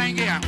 tunaingia.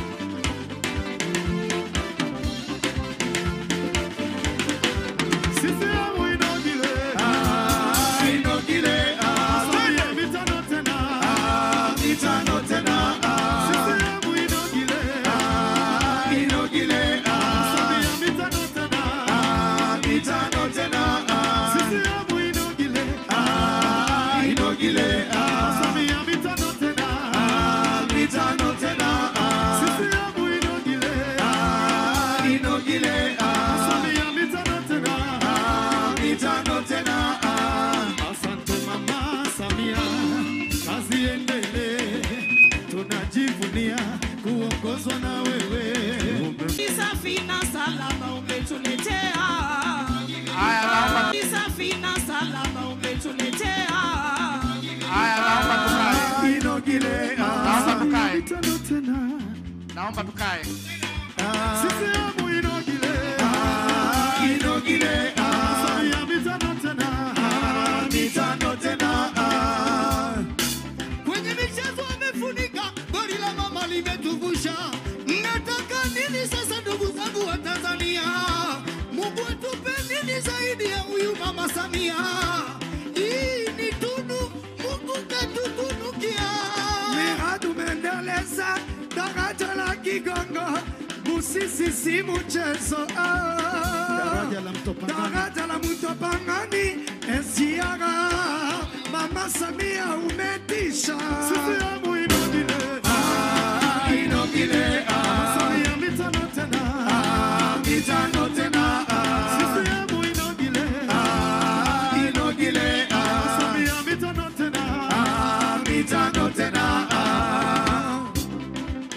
Naomba tukae. CCM inogile. Inogile. Samia mitano tena. Mitano tena. Kwenye michezo wamefunika, goli la mama limetuvusha. Mnataka nini sasa ndugu zangu wa Tanzania? Mungu atupe nini zaidi ya huyu mama Samia? Hii ni tunu, Mungu katutunukia. Miradu mendeleza, daraja la Kigongo, Busisi si mchezo. Daraja la Mtopangani, Esiaga, mama Samia umetisha. CCM inogile. Inogile. Samia mitano tena. Mitano tena. CCM inogile. Inogile. Samia mitano tena. Mitano tena.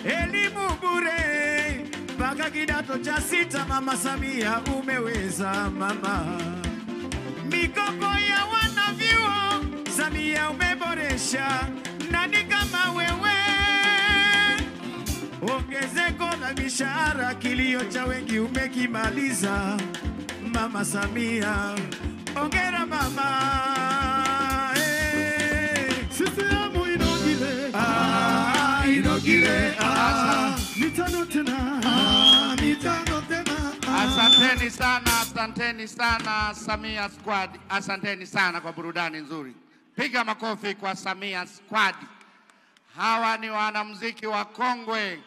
Elimu bure mpaka kidato cha 6, mama Samia umeweza mama. Mikopo ya wanavyuo Samia umeboresha, nani kama wewe? Ongezeko la mishahara, kilio cha wengi umekimaliza mama Samia. Ongera mama. CCM inogile. Inogile. Mitano tena. Mitano tena. Asanteni sana, asanteni sana Samia Squad. Asanteni sana kwa burudani nzuri. Piga makofi kwa Samia Squad. Hawa ni wanamuziki wa kongwe.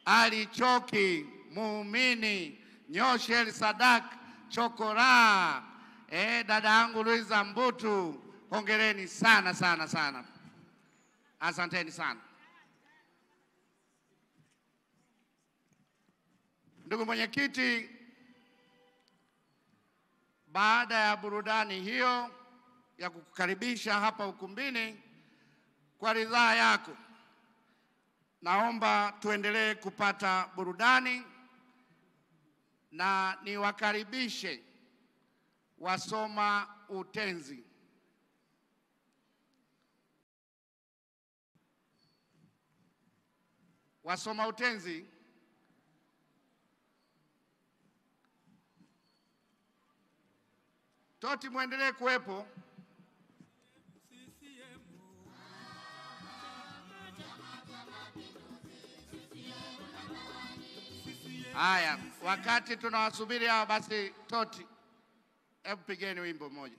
Ali Choki, Muumini, Nyoshel Sadak, Chokora, dada yangu Luiza Mbutu. Hongereni sana sana sana. Asanteni sana. Ndugu mwenyekiti, baada ya burudani hiyo ya kukukaribisha hapa ukumbini, kwa ridhaa yako naomba tuendelee kupata burudani na niwakaribishe wasoma utenzi. Wasoma utenzi Toti muendelee kuwepo. Haya, wakati tunawasubiri hao basi Toti, hebu pigeni wimbo mmoja.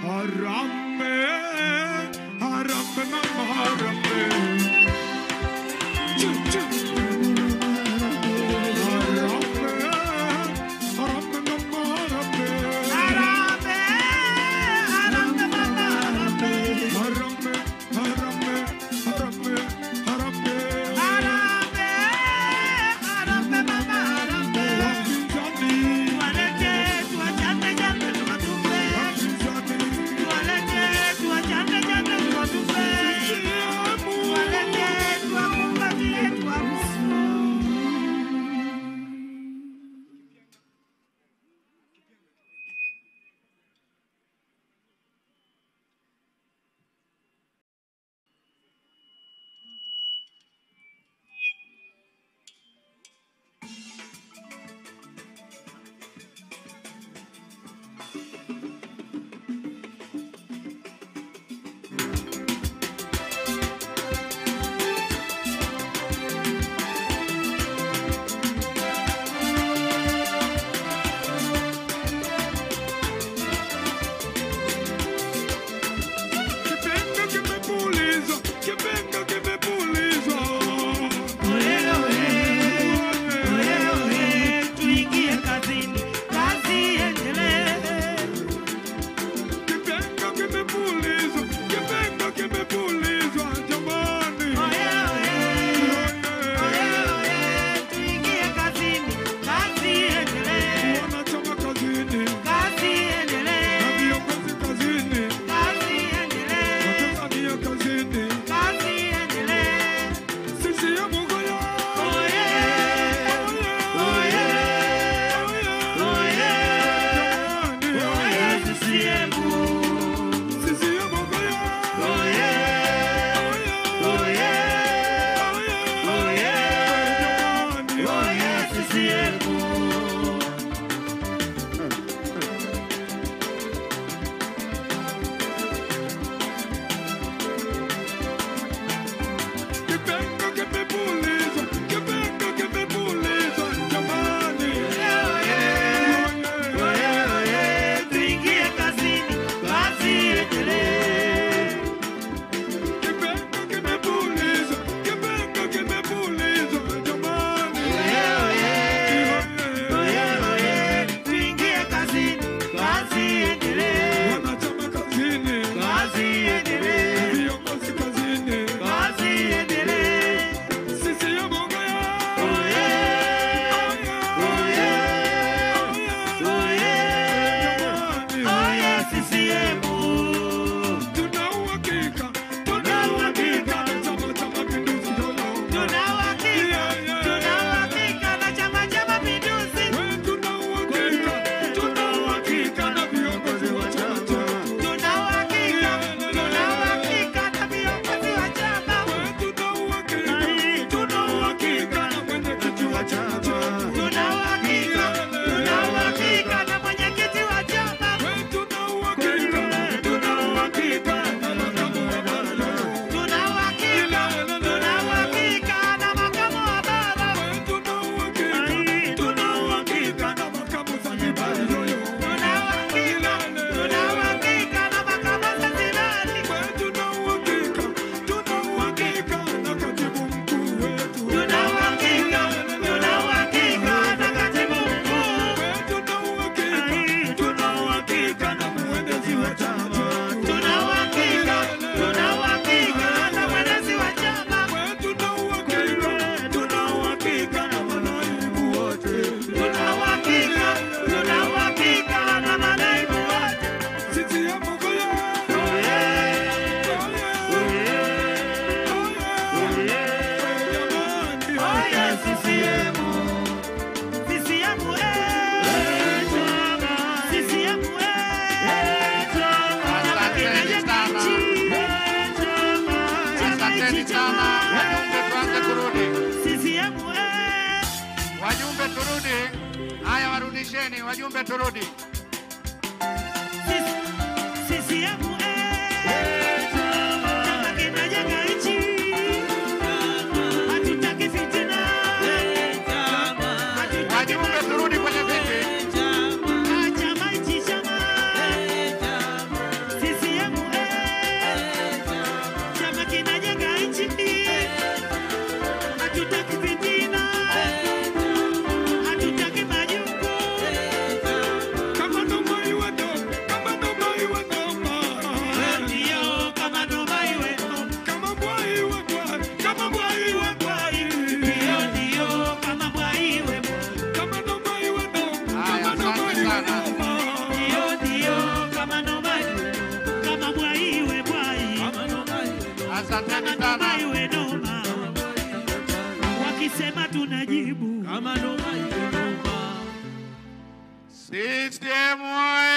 Harambe, harambe mama harambe. Walete CCM. Wajumbe turudi. Haya warudisheni wajumbe turudi. CCM hatutaki fitina. Wajumbe turudi kwenye viti. Chama hichi chama. CCM chama kinajenga nchi. Hatutaki fitina. Hatutaki majungu. Kama noma iwe noma. Kama noma iwe noma. Ndio kama noma iwe noma. Kama mbwa iwe mbwa. Kama mbwa iwe mbwa. Ndio kama mbwa iwe mbwa. Kama noma iwe noma. Kama noma iwe noma. Ndio kama noma iwe noma. Kama mbwa iwe mbwa. Kama noma iwe noma. Asanteni sana. Iwe noma. Wakisema tunajibu. Kama noma iwe noma. CCM oye!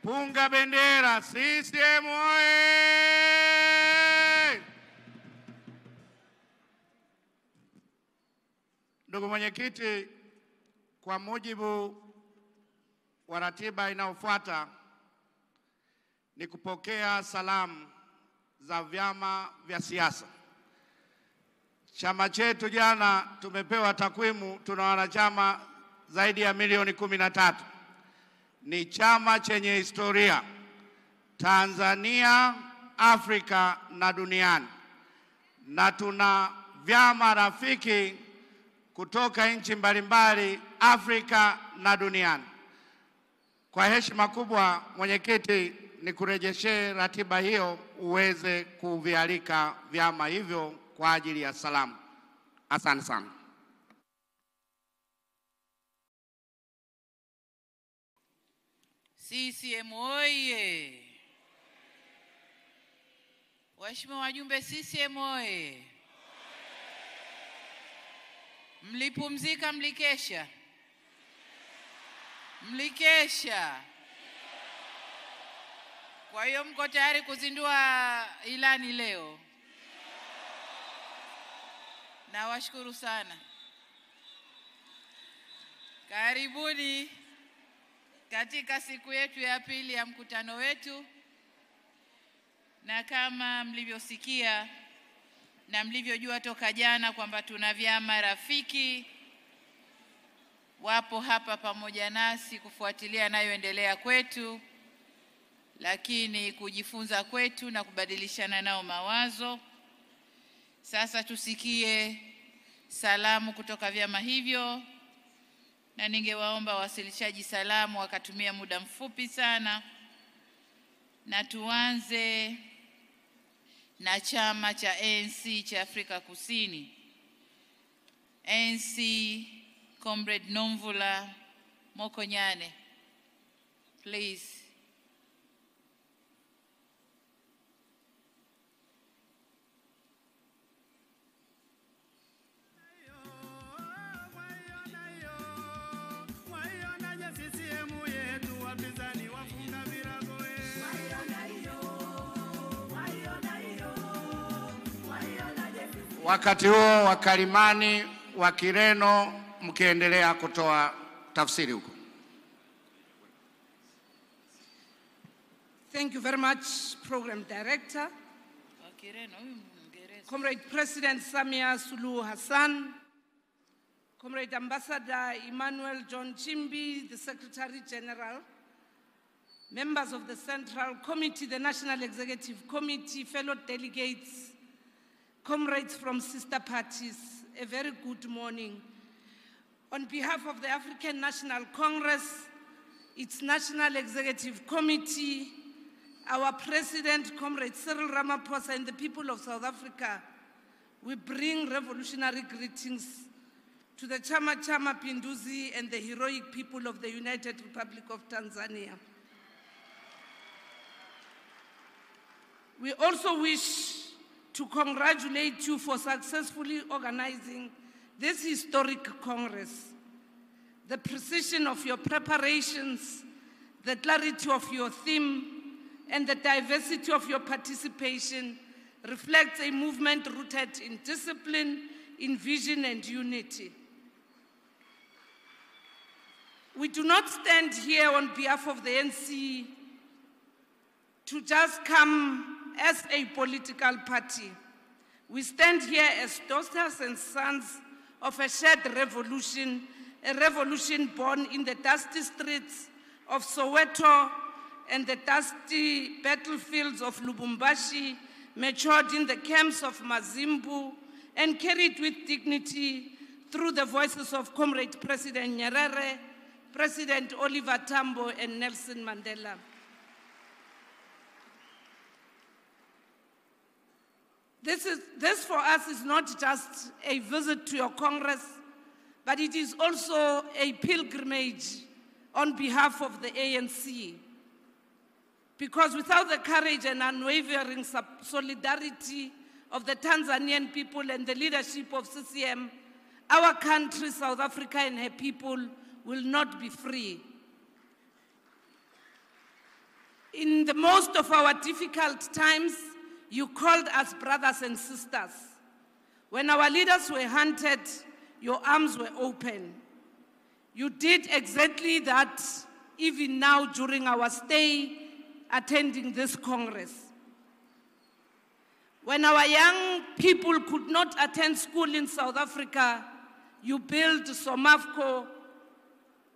Punga bendera. CCM oye! Ndugu mwenyekiti, kwa mujibu wa ratiba inayofuata ni kupokea salamu za vyama vya siasa. Chama chetu jana tumepewa takwimu, tuna wanachama zaidi ya milioni 13. Ni chama chenye historia Tanzania, Afrika na duniani. Na tuna vyama rafiki kutoka nchi mbalimbali Afrika na duniani. Kwa heshima kubwa mwenyekiti, nikurejeshe ratiba hiyo uweze kuvialika vyama hivyo kwa ajili ya salamu. Asante sana. CCM oye! Waheshimiwa wajumbe, CCM oye! Mlipumzika, mlikesha? Mlikesha. Kwa hiyo mko tayari kuzindua ilani leo? Nawashukuru sana. Karibuni katika siku yetu ya pili ya mkutano wetu, na kama mlivyosikia na mlivyojua toka jana kwamba tuna vyama rafiki wapo hapa pamoja nasi kufuatilia yanayoendelea kwetu, lakini kujifunza kwetu na kubadilishana nao mawazo. Sasa tusikie salamu kutoka vyama hivyo, na ningewaomba wasilishaji salamu wakatumia muda mfupi sana, na tuanze na chama cha ANC cha Afrika Kusini. ANC Comrade Nomvula Mokonyane, please. Wakati huo wakalimani wa Kireno mkiendelea kutoa tafsiri huko. Thank you very much, Program Director. Comrade President Samia Suluhu Hassan, Comrade Ambassador Emmanuel John Chimbi, the Secretary General, members of the Central Committee, the National Executive Committee, fellow delegates, comrades from sister parties, a very good morning. On behalf of the African National Congress, its National Executive Committee, our President, Comrade Cyril Ramaphosa, and the people of South Africa, we bring revolutionary greetings to the Chama Chama Pinduzi and the heroic people of the United Republic of Tanzania. We also wish to congratulate you for successfully organizing this historic Congress. The precision of your preparations, the clarity of your theme, and the diversity of your participation reflects a movement rooted in discipline, in vision, and unity. We do not stand here on behalf of the NC to just come as a political party. We stand here as daughters and sons of a shared revolution, a revolution born in the dusty streets of Soweto and the dusty battlefields of Lubumbashi, matured in the camps of Mazimbu, and carried with dignity through the voices of Comrade President Nyerere, President Oliver Tambo, and Nelson Mandela. This for us is not just a visit to your Congress, but it is also a pilgrimage on behalf of the ANC. Because without the courage and unwavering solidarity of the Tanzanian people and the leadership of CCM, our country, South Africa, and her people will not be free. In the most of our difficult times, you called us brothers and sisters. When our leaders were hunted, your arms were open. You did exactly that even now during our stay attending this Congress. When our young people could not attend school in South Africa, you built Somafco.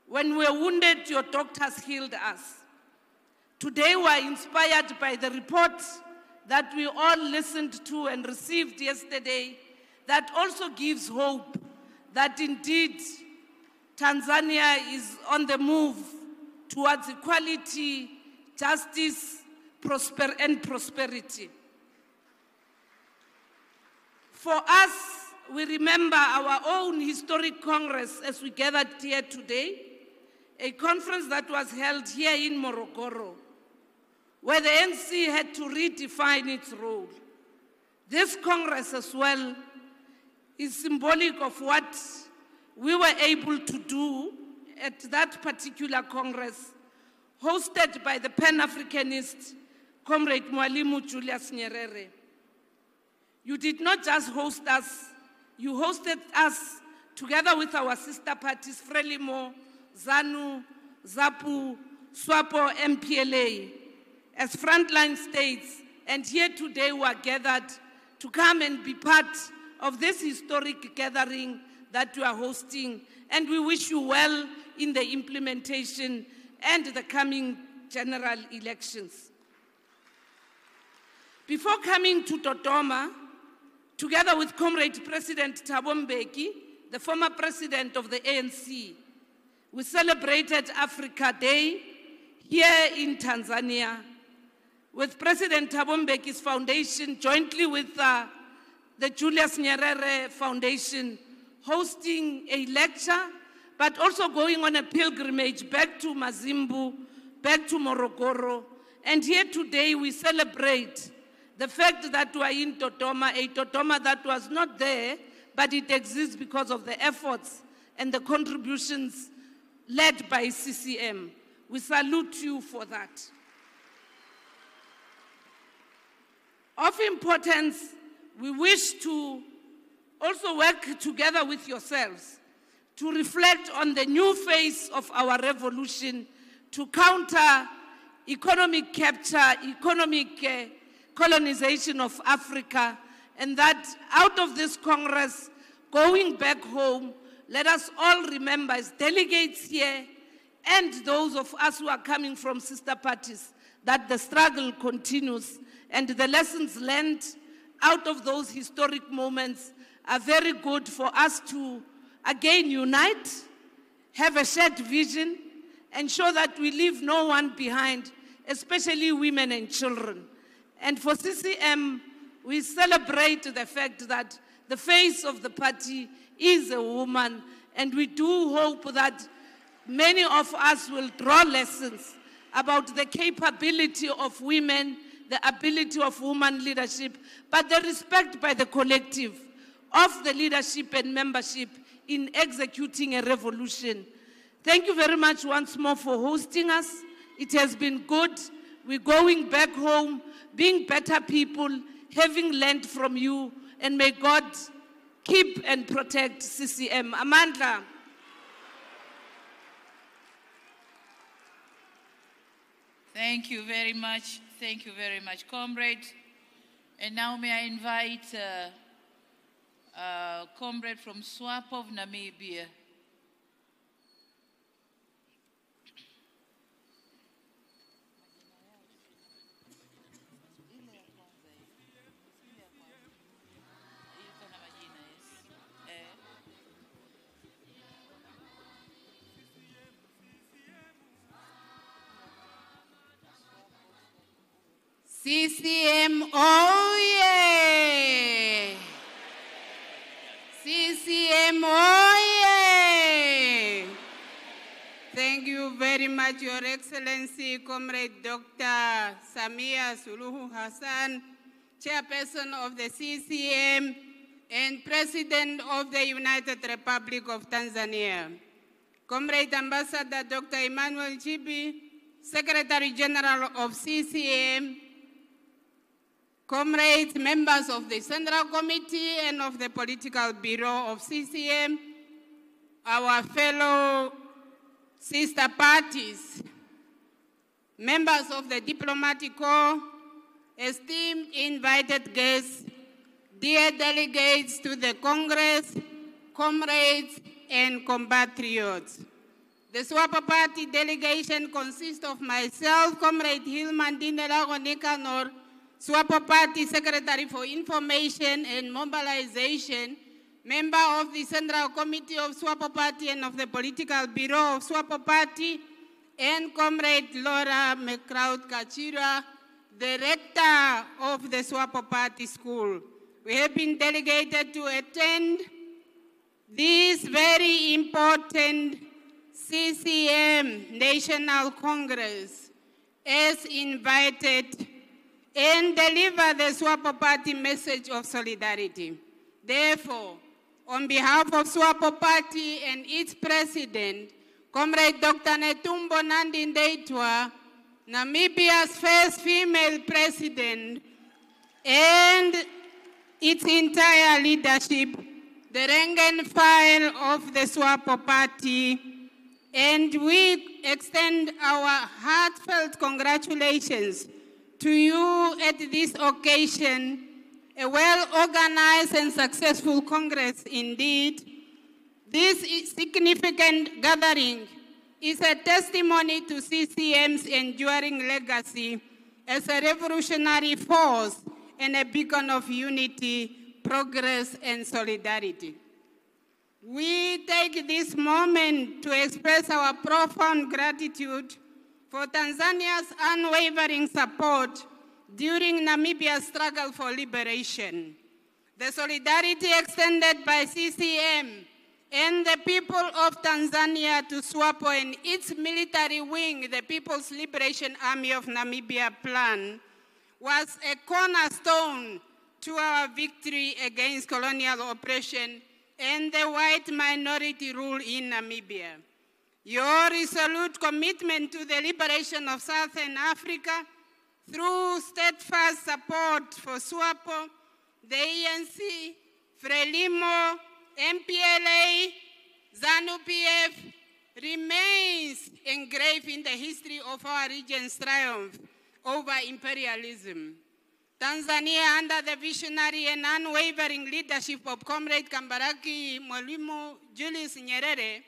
When we were wounded, your doctors healed us. Today we are inspired by the report that we all listened to and received yesterday that also gives hope that indeed Tanzania is on the move towards equality, justice, and prosperity. For us, we remember our own historic Congress as we gathered here today, a conference that was held here in Morogoro, where the ANC had to redefine its role. This Congress as well is symbolic of what we were able to do at that particular Congress, hosted by the Pan-Africanist Comrade Mwalimu Julius Nyerere. You did not just host us you hosted us together with our sister parties, Frelimo, ZANU, ZAPU, SWAPO, MPLA, as frontline states. And here today we are gathered to come and be part of this historic gathering that we are hosting. And we wish you well in the implementation and the coming general elections. Before coming to Dodoma, together with Comrade President Thabo Mbeki, the former president of the ANC, we celebrated Africa Day here in Tanzania with President Thabo Mbeki's foundation, jointly with the Julius Nyerere Foundation, hosting a lecture, but also going on a pilgrimage back to Mazimbu, back to Morogoro. And here today we celebrate the fact that we are in Dodoma, a Dodoma that was not there, but it exists because of the efforts and the contributions led by CCM. We salute you for that. Of importance, we wish to also work together with yourselves to reflect on the new phase of our revolution to counter economic capture, economic colonization of Africa, and that out of this Congress, going back home, let us all remember as delegates here and those of us who are coming from sister parties that the struggle continues and the lessons learned out of those historic moments are very good for us to again unite, have a shared vision, and show that we leave no one behind, especially women and children. And for CCM, we celebrate the fact that the face of the party is a woman, and we do hope that many of us will draw lessons about the capability of women, the ability of woman leadership, but the respect by the collective of the leadership and membership in executing a revolution. Thank you very much once more for hosting us. It has been good. We're going back home, being better people, having learned from you, and may God keep and protect CCM. Amandla. Thank you very much. Thank you very much, comrade. And now may I invite comrade from SWAPO of Namibia. CCM, oh yeah! CCM, oh yeah! Thank you very much, Your Excellency, Comrade Dr. Samia Suluhu Hassan, Chairperson of the CCM and President of the United Republic of Tanzania. Comrade Ambassador Dr. Emmanuel Chibi, Secretary General of CCM, comrades, members of the Central Committee and of the Political Bureau of CCM, our fellow sister parties, members of the Diplomatic Corps, esteemed invited guests, dear delegates to the Congress, comrades and compatriots. The SWAPO Party delegation consists of myself, Comrade Hilman Dinelago Nicanor, SWAPO Party Secretary for Information and Mobilization, member of the Central Committee of SWAPO Party and of the Political Bureau of SWAPO Party, and Comrade Laura McCraud Kachira, Director of the SWAPO Party School. We have been delegated to attend this very important CCM National Congress as invited and deliver the SWAPO Party message of solidarity. Therefore, on behalf of SWAPO Party and its president, Comrade Dr. Netumbo Nandi-Ndaitwah, Namibia's first female president, and its entire leadership, the rank and file of the SWAPO party, and we extend our heartfelt congratulations to you at this occasion, a well-organized and successful Congress indeed. This significant gathering is a testimony to CCM's enduring legacy as a revolutionary force and a beacon of unity, progress, and solidarity. We take this moment to express our profound gratitude for Tanzania's unwavering support during Namibia's struggle for liberation. The solidarity extended by CCM and the people of Tanzania to SWAPO and its military wing, the People's Liberation Army of Namibia plan, was a cornerstone to our victory against colonial oppression and the white minority rule in Namibia. Your resolute commitment to the liberation of Southern Africa through steadfast support for SWAPO, the ANC, Frelimo, MPLA, ZANU-PF remains engraved in the history of our region's triumph over imperialism. Tanzania, under the visionary and unwavering leadership of Comrade Kambarage Mwalimu Julius Nyerere,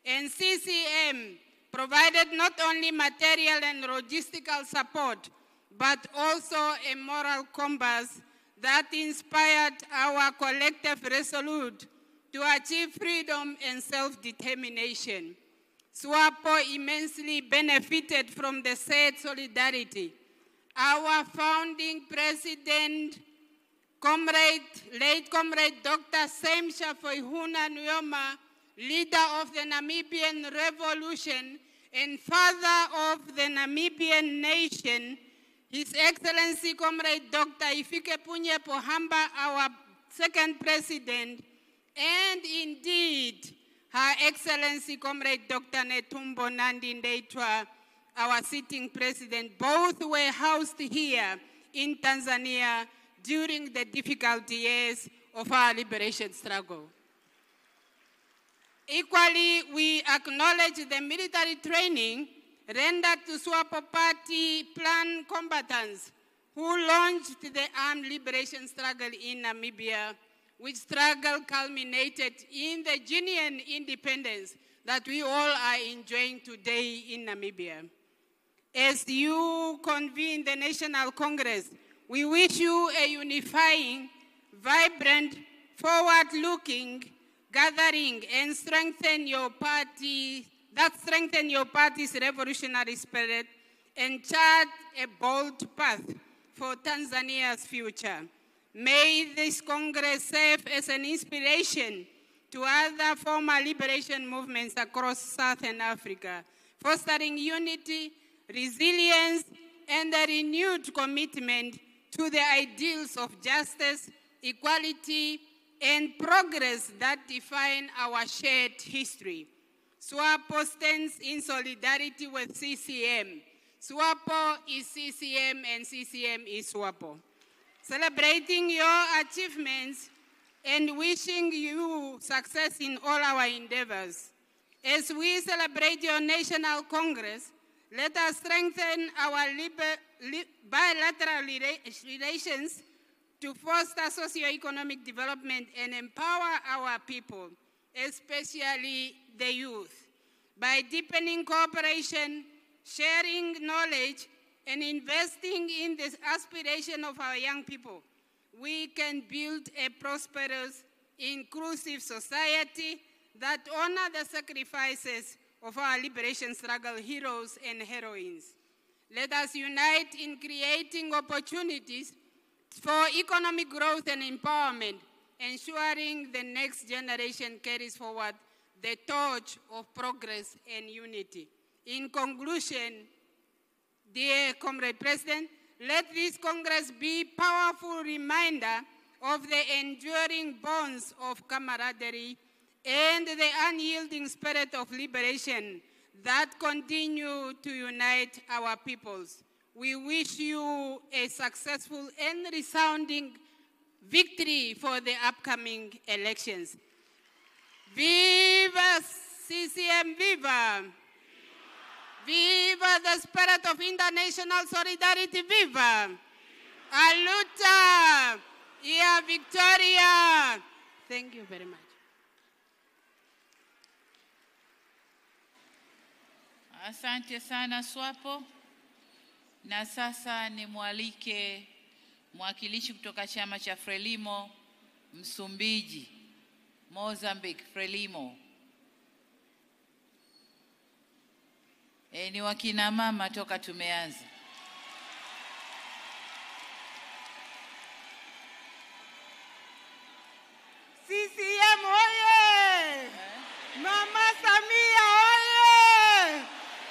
and CCM provided not only material and logistical support, but also a moral compass that inspired our collective resolute to achieve freedom and self-determination. SWAPO immensely benefited from the said solidarity. Our founding president, late Comrade Dr. Semsha Foihuna Nujoma, leader of the Namibian Revolution and father of the Namibian nation, His Excellency Comrade Dr. Hifikepunye Pohamba, our second president, and indeed, Her Excellency Comrade Dr. Netumbo Nandi Ndaitwah, our sitting president, both were housed here in Tanzania during the difficult years of our liberation struggle. Equally, we acknowledge the military training rendered to SWAPO party plan combatants who launched the armed liberation struggle in Namibia, which struggle culminated in the genuine independence that we all are enjoying today in Namibia. As you convene the National Congress, we wish you a unifying, vibrant, forward-looking gathering and strengthen your party's revolutionary spirit and chart a bold path for Tanzania's future. May this Congress serve as an inspiration to other former liberation movements across Southern Africa, fostering unity, resilience, and a renewed commitment to the ideals of justice, equality, and progress that define our shared history. SWAPO stands in solidarity with CCM. SWAPO is CCM and CCM is SWAPO. Celebrating your achievements and wishing you success in all our endeavors. As we celebrate your National Congress, let us strengthen our bilateral relations to foster socio-economic development and empower our people, especially the youth. By deepening cooperation, sharing knowledge, and investing in the aspiration of our young people, we can build a prosperous, inclusive society that honors the sacrifices of our liberation struggle heroes and heroines. Let us unite in creating opportunities for economic growth and empowerment, ensuring the next generation carries forward the torch of progress and unity. In conclusion, dear Comrade President, let this Congress be a powerful reminder of the enduring bonds of camaraderie and the unyielding spirit of liberation that continue to unite our peoples. We wish you a successful and resounding victory for the upcoming elections. CCM viva! Viva the spirit of international solidarity, viva! A luta e a vitória! Thank you very much. Asante sana Swapo. Na sasa nimwalike mwakilishi kutoka chama cha Frelimo Msumbiji, Mozambique, Frelimo. Ni wakina mama toka tumeanza. CCM oye! Mama Samia oye!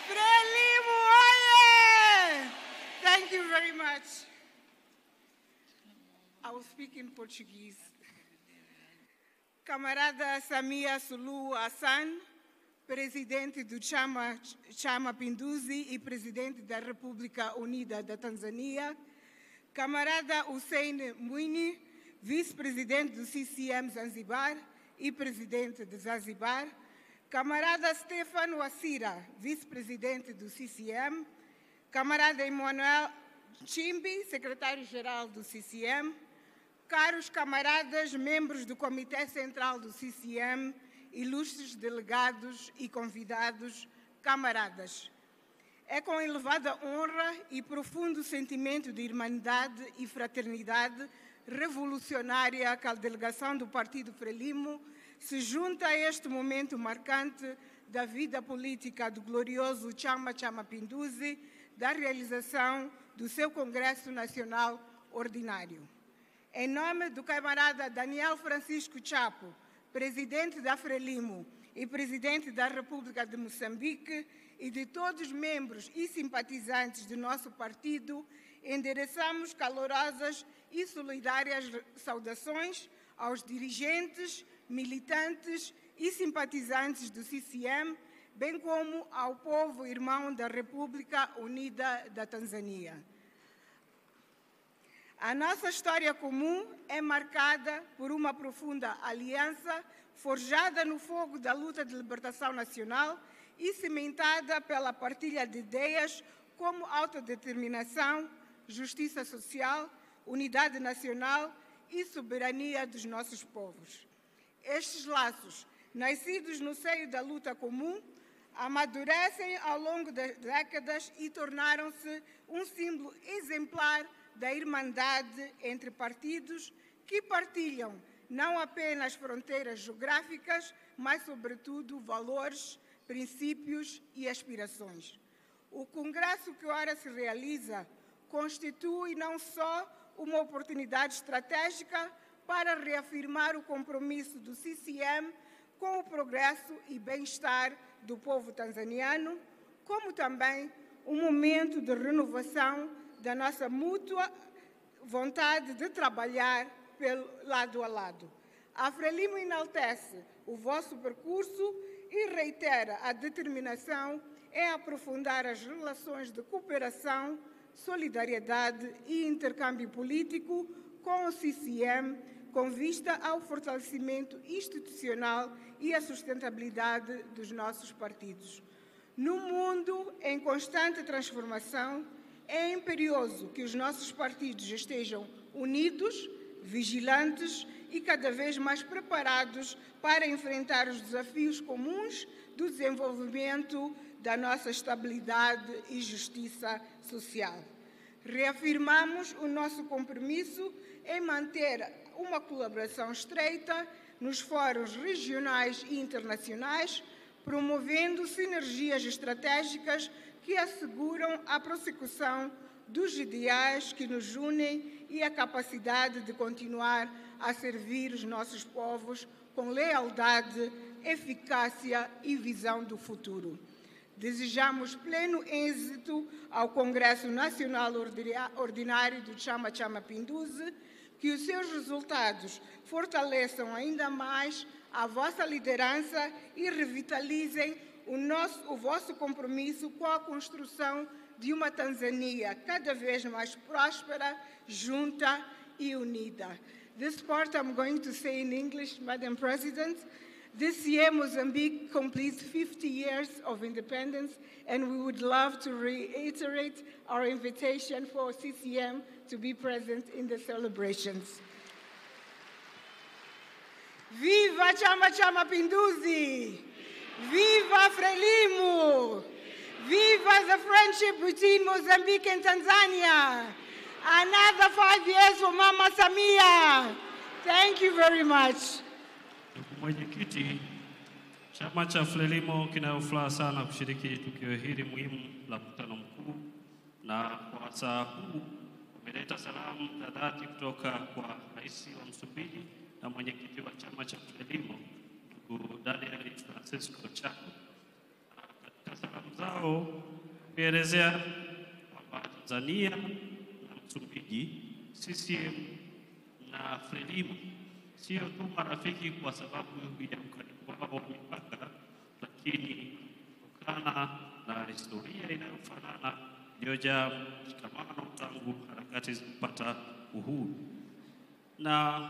Frelimo oye! Thank you very much. I will speak in Portuguese. Camarada Samia Suluhu Hassan, presidente do Chama Pinduzi e presidente da República Unida da Tanzânia. Camarada Hussein Mwinyi, vice-presidente do CCM Zanzibar e presidente de Zanzibar. Camarada Stefano Assira, vice-presidente do CCM. Camarada Emmanuel Chimbi, secretário-geral do CCM. Caros camaradas, membros do Comitê Central do CCM, ilustres delegados e convidados, camaradas. É com elevada honra e profundo sentimento de irmandade e fraternidade revolucionária que a delegação do Partido Frelimo se junta a este momento marcante da vida política do glorioso Chama Pinduzi, da realização do seu Congresso Nacional Ordinário. Em nome do camarada Daniel Francisco Chapo, presidente da Frelimo e presidente da República de Moçambique, e de todos os membros e simpatizantes do nosso partido, endereçamos calorosas e solidárias saudações aos dirigentes, militantes e simpatizantes do CCM, bem como ao povo irmão da República Unida da Tanzânia. A nossa história comum é marcada por uma profunda aliança forjada no fogo da luta de libertação nacional e cimentada pela partilha de ideias como autodeterminação, justiça social, unidade nacional e soberania dos nossos povos. Estes laços, nascidos no seio da luta comum, amadurecem ao longo das décadas e tornaram-se um símbolo exemplar da irmandade entre partidos que partilham não apenas fronteiras geográficas, mas, sobretudo, valores, princípios e aspirações. O congresso que ora se realiza constitui não só uma oportunidade estratégica para reafirmar o compromisso do CCM com o progresso e bem-estar do povo tanzaniano, como também um momento de renovação da nossa mútua vontade de trabalhar lado a lado. A Frelimo enaltece o vosso percurso e reitera a determinação em aprofundar as relações de cooperação, solidariedade e intercâmbio político com o CCM, com vista ao fortalecimento institucional e à sustentabilidade dos nossos partidos. Num mundo em constante transformação, é imperioso que os nossos partidos estejam unidos, vigilantes e cada vez mais preparados para enfrentar os desafios comuns do desenvolvimento da nossa estabilidade e justiça social. Reafirmamos o nosso compromisso em manter uma colaboração estreita nos fóruns regionais e internacionais, promovendo sinergias estratégicas que asseguram a prossecução dos ideais que nos unem e a capacidade de continuar a servir os nossos povos com lealdade, eficácia e visão do futuro. Desejamos pleno êxito ao Congresso Nacional Ordinário do Chama Pinduzi, que os seus resultados fortaleçam ainda mais a vossa liderança e revitalizem o vosso compromisso com a construção de uma Tanzânia cada vez mais próspera, junta e unida. This part I'm going to say in English, Madam President. This year, Mozambique completes 50 years of independence, and we would love to reiterate our invitation for CCM to be present in the celebrations. Viva Chama cha Mapinduzi! Viva Frelimo! Viva the friendship between Mozambique and Tanzania! Another 5 years for Mama Samia! Thank you very much. Mwenyekiti, chama cha Frelimo kinayo furaha sana kushiriki tukio hili muhimu la mkutano mkuu, na kwa saa huu umeleta salamu za dhati kutoka kwa Rais wa Msumbiji na mwenyekiti wa chama cha Frelimo, ndugu Daniel Francisco Chaco. Katika salamu zao kuelezea kwamba Tanzania na Msumbiji, CCM na Frelimo sio tu marafiki kwa sababu ya ukaribu wao wa mipaka, lakini kutokana na historia inayofanana iliyojaa mshikamano tangu harakati zilipata uhuru. Na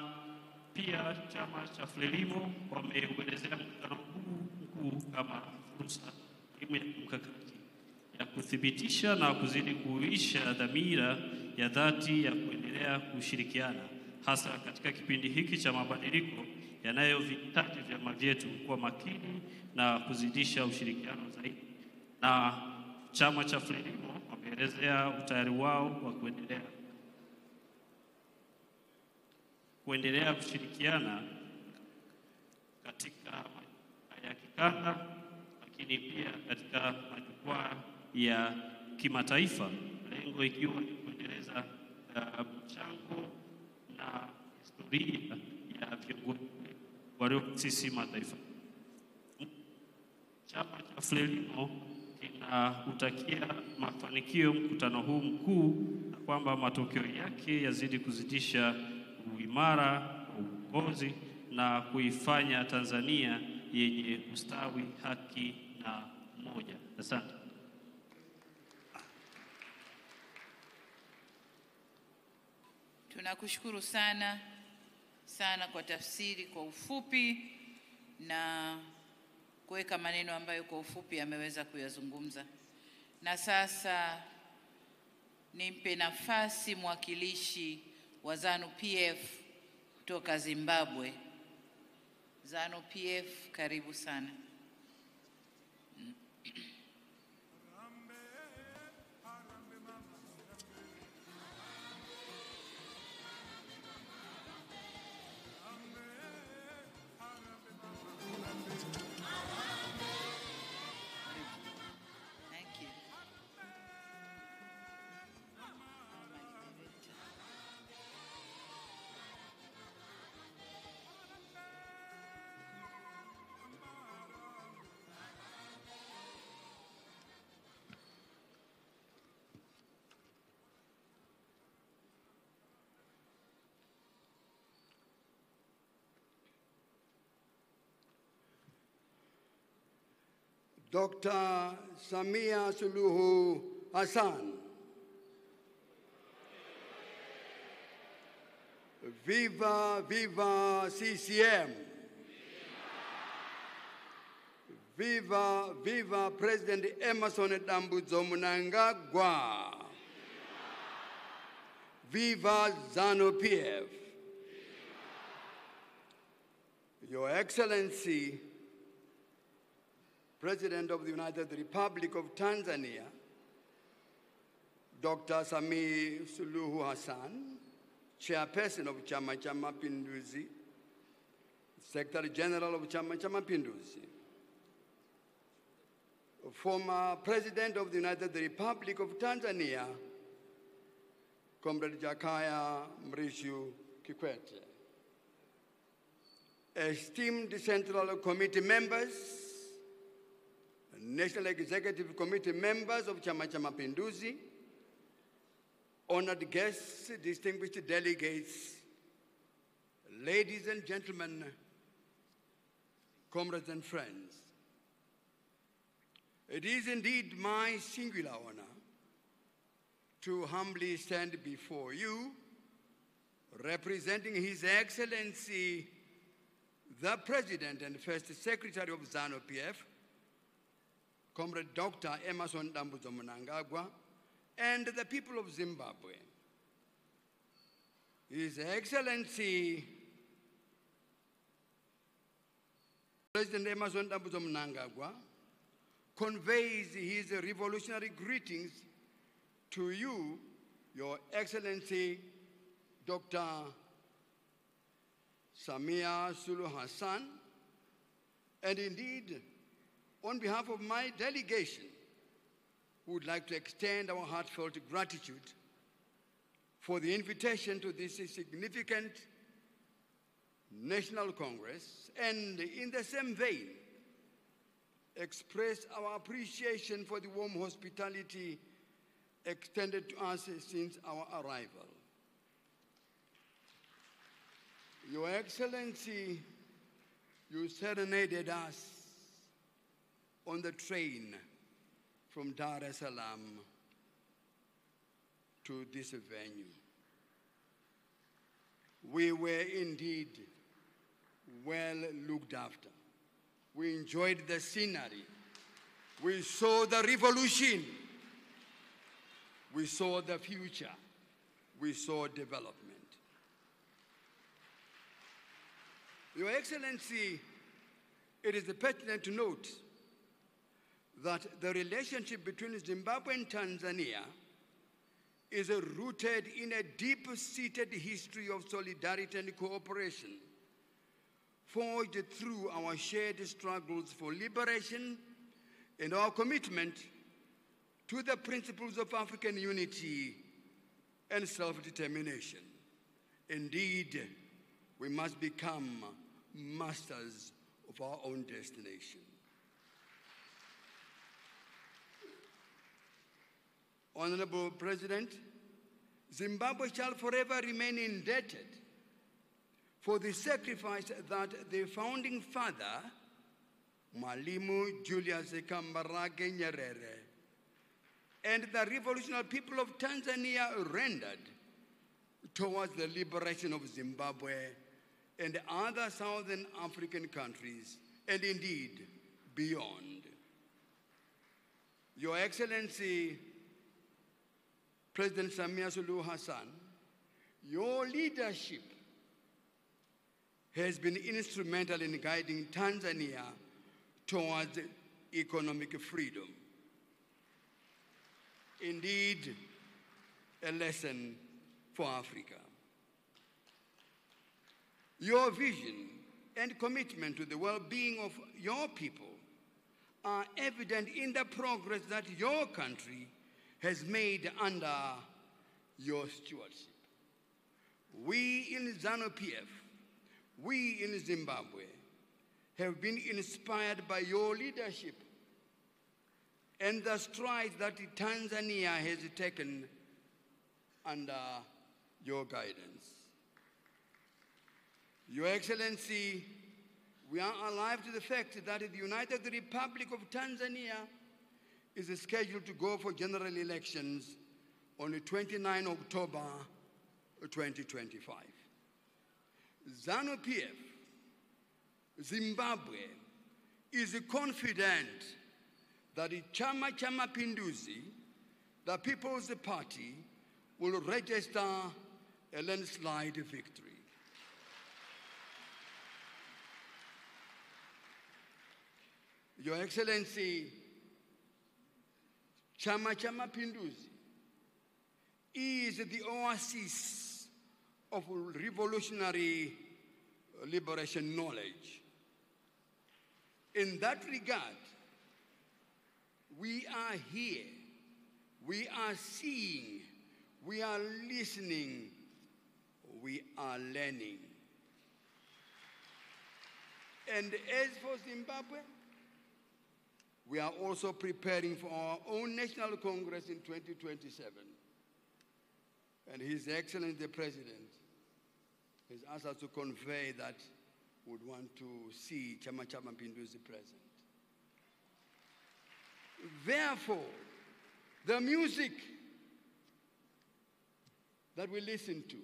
pia chama cha Frelimo wameuelezea mkutano huu mkuu kama fursa muhimu ya kimkakati ya kuthibitisha na kuzidi kuisha dhamira ya dhati ya kuendelea kushirikiana, hasa katika kipindi hiki cha mabadiliko yanayovihitaji vyama vyetu kuwa makini na kuzidisha ushirikiano zaidi. Na chama cha Frelimo wameelezea utayari wao wa kuendelea kushirikiana katika majukwaa ya kikanda, lakini pia katika majukwaa ya kimataifa, lengo ikiwa ni kuendeleza mchango na historia ya viongozi walioasisi mataifa. Chama cha Frelimo kinatakia mafanikio mkutano huu mkuu, na kwamba matokeo yake yazidi kuzidisha uimara wa uongozi na kuifanya Tanzania yenye ustawi, haki na umoja. Asante. Tunakushukuru sana kwa tafsiri kwa ufupi na kuweka maneno ambayo kwa ufupi ameweza kuyazungumza. Na sasa nimpe nafasi mwakilishi wa ZANU-PF kutoka Zimbabwe. ZANU-PF, karibu sana. Dr. Samia Suluhu Hassan. Viva, viva CCM. Viva, viva President Emerson Dambudzo Mnangagwa. Viva ZANU-PF. Your Excellency, President of the United Republic of Tanzania, Dr. Samia Suluhu Hassan, Chairperson of Chama cha Mapinduzi, Secretary General of Chama cha Mapinduzi, former President of the United Republic of Tanzania, Comrade Jakaya Mrisho Kikwete, esteemed Central Committee members, National Executive Committee members of Chama cha Mapinduzi, honored guests, distinguished delegates, ladies and gentlemen, comrades and friends. It is indeed my singular honor to humbly stand before you, representing His Excellency, the President and First Secretary of ZANU-PF, Comrade Dr. Emmerson Dambudzo Mnangagwa, and the people of Zimbabwe. His Excellency President Emmerson Dambudzo Mnangagwa conveys his revolutionary greetings to you, Your Excellency Dr. Samia Suluhu Hassan, and indeed, on behalf of my delegation, we would like to extend our heartfelt gratitude for the invitation to this significant National Congress, and in the same vein, express our appreciation for the warm hospitality extended to us since our arrival. Your Excellency, you serenaded us on the train from Dar es Salaam to this venue. We were indeed well looked after. We enjoyed the scenery. We saw the revolution. We saw the future. We saw development. Your Excellency, it is pertinent to note that the relationship between Zimbabwe and Tanzania is rooted in a deep-seated history of solidarity and cooperation, forged through our shared struggles for liberation and our commitment to the principles of African unity and self-determination. Indeed, we must become masters of our own destination. Honorable President, Zimbabwe shall forever remain indebted for the sacrifice that the founding father, Mwalimu Julius Kambarage Nyerere, and the revolutionary people of Tanzania rendered towards the liberation of Zimbabwe and other Southern African countries, and indeed beyond. Your Excellency, President Samia Suluhu Hassan, your leadership has been instrumental in guiding Tanzania towards economic freedom. Indeed, a lesson for Africa. Your vision and commitment to the well-being of your people are evident in the progress that your country has made under your stewardship. We in ZANU-PF, we in Zimbabwe, have been inspired by your leadership and the strides that Tanzania has taken under your guidance. Your Excellency, we are alive to the fact that the United Republic of Tanzania is scheduled to go for general elections on the 29 October 2025. ZANU-PF, Zimbabwe, is confident that the Chama Cha Mapinduzi, the People's Party, will register a landslide victory. Your Excellency, Chama Cha Mapinduzi is the oasis of revolutionary liberation knowledge. In that regard, we are here, we are seeing, we are listening, we are learning. And as for Zimbabwe, we are also preparing for our own National Congress in 2027. And His Excellency the President has asked us to convey that we would want to see Chama Cha Mapinduzi present. Therefore, the music that we listen to,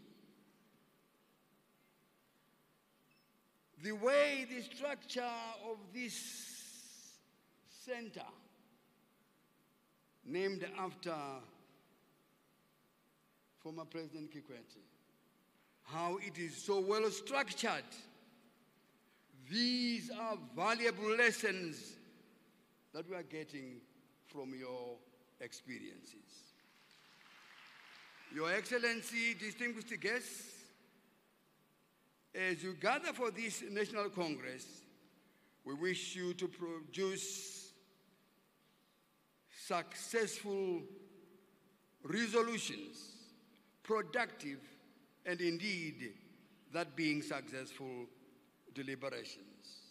the way the structure of this center, named after former President Kikwete, how it is so well structured. These are valuable lessons that we are getting from your experiences. Your Excellency, distinguished guests, as you gather for this National Congress, we wish you to produce successful resolutions, productive, and indeed, that being successful deliberations.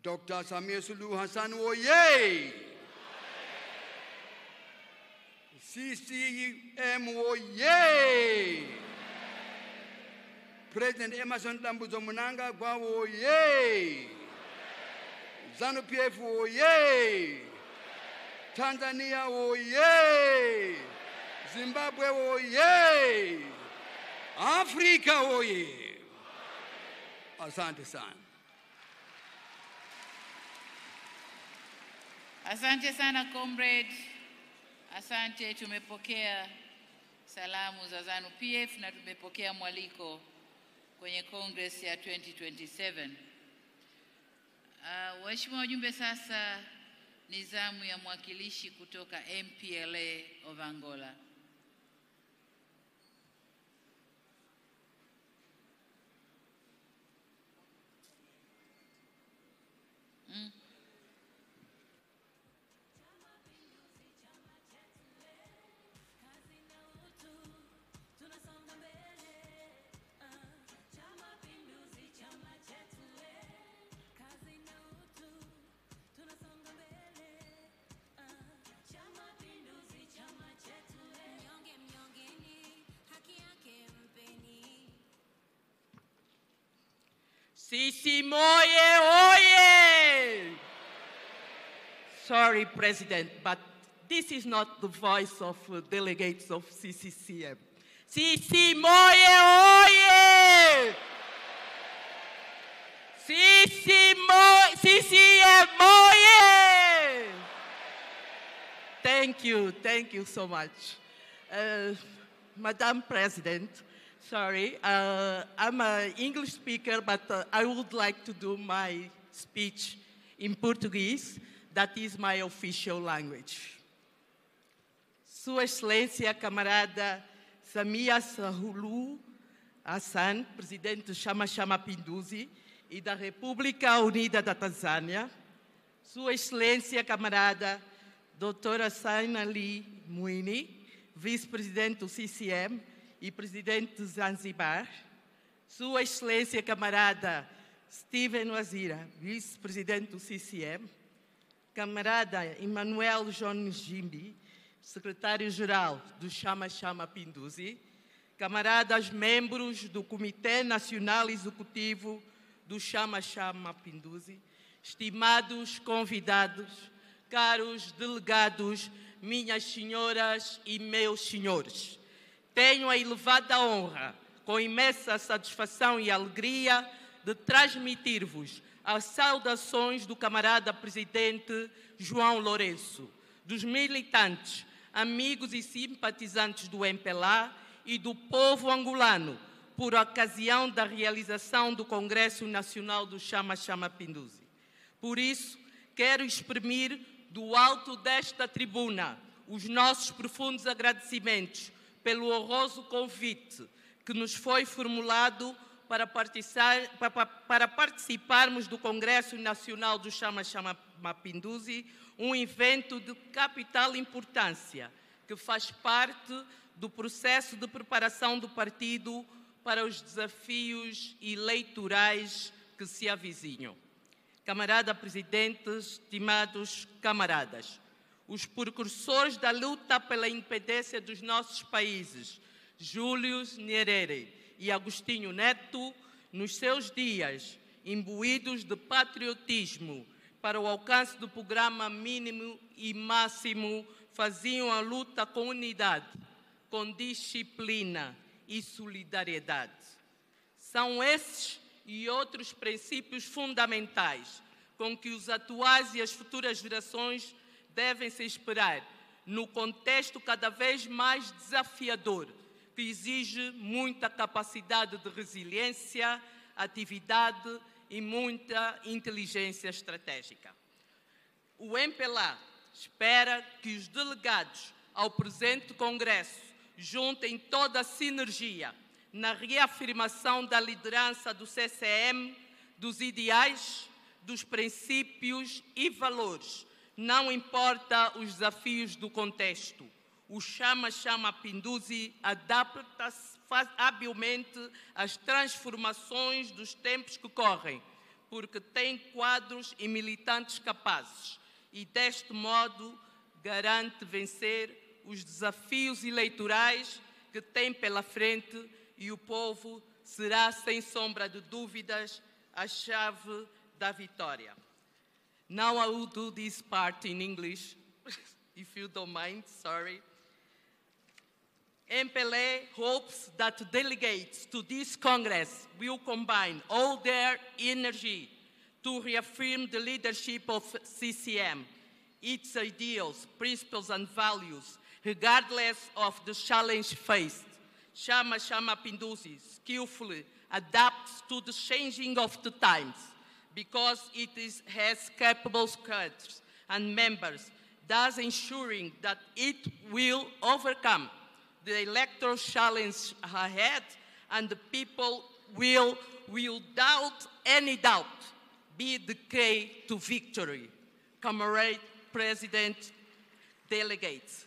Dr. Samia Suluhu Hassan, oye! CCM, oye! President Emerson Dambuzo Munanga, oye! ZANU-PF, oye! Tanzania, oye! Zimbabwe, oye! Africa, oye! Asante sana. Asante sana comrade. Asante, tumepokea salamu za ZANU-PF na tumepokea mwaliko kwenye Congress ya 2027. Waheshimiwa wajumbe, sasa ni zamu ya mwakilishi kutoka MPLA of Angola. CCM oye, oye! Sorry, President, but this is not the voice of delegates of CCM. CCM oye, oye! CCM oye! Thank you so much. Madam President, sorry, I'm an English speaker, but I would like to do my speech in Portuguese. That is my official language. Sua Excelência, camarada Samia Suluhu Hassan, presidente do Chama Mapinduzi e da República Unida da Tanzânia. Sua Excelência, camarada doutora Saina Lee Mwinyi, vice-presidente do CCM e presidente de Zanzibar. Sua Excelência, camarada Steven Wazira, vice-presidente do CCM. Camarada Emmanuel John Jimbi, secretário-geral do Chama Mapinduzi. Camaradas membros do Comitê Nacional Executivo do Chama Mapinduzi. Estimados convidados, caros delegados, minhas senhoras e meus senhores. Tenho a elevada honra, com imensa satisfação e alegria, de transmitir-vos as saudações do camarada presidente João Lourenço, dos militantes, amigos e simpatizantes do MPLA e do povo angolano, por ocasião da realização do Congresso Nacional do Chama Mapinduzi. Por isso, quero exprimir do alto desta tribuna os nossos profundos agradecimentos pelo honroso convite que nos foi formulado para participarmos do Congresso Nacional do Chama Mapinduzi, um evento de capital importância que faz parte do processo de preparação do partido para os desafios eleitorais que se avizinham. Camarada Presidente, estimados camaradas, os precursores da luta pela independência dos nossos países, Júlio Nyerere e Agostinho Neto, nos seus dias, imbuídos de patriotismo para o alcance do programa mínimo e máximo, faziam a luta com unidade, com disciplina e solidariedade. São esses e outros princípios fundamentais com que os atuais e as futuras gerações devem se esperar, no contexto cada vez mais desafiador, que exige muita capacidade de resiliência, atividade e muita inteligência estratégica. O MPLA espera que os delegados ao presente Congresso juntem toda a sinergia na reafirmação da liderança do CCM, dos ideais, dos princípios e valores. Não importa os desafios do contexto. O chama-chama Pinduzi adapta-se habilmente às transformações dos tempos que correm, porque tem quadros e militantes capazes e, deste modo, garante vencer os desafios eleitorais que tem pela frente, e o povo será, sem sombra de dúvidas, a chave da vitória. Now I will do this part in English, if you don't mind, sorry. MPLA hopes that delegates to this Congress will combine all their energy to reaffirm the leadership of CCM, its ideals, principles and values, regardless of the challenge faced. Chama Pinduzi skillfully adapts to the changing of the times because it has capable cadres and members, thus ensuring that it will overcome the electoral challenge ahead, and the people will, without any doubt, be the key to victory. Comrade President, delegates.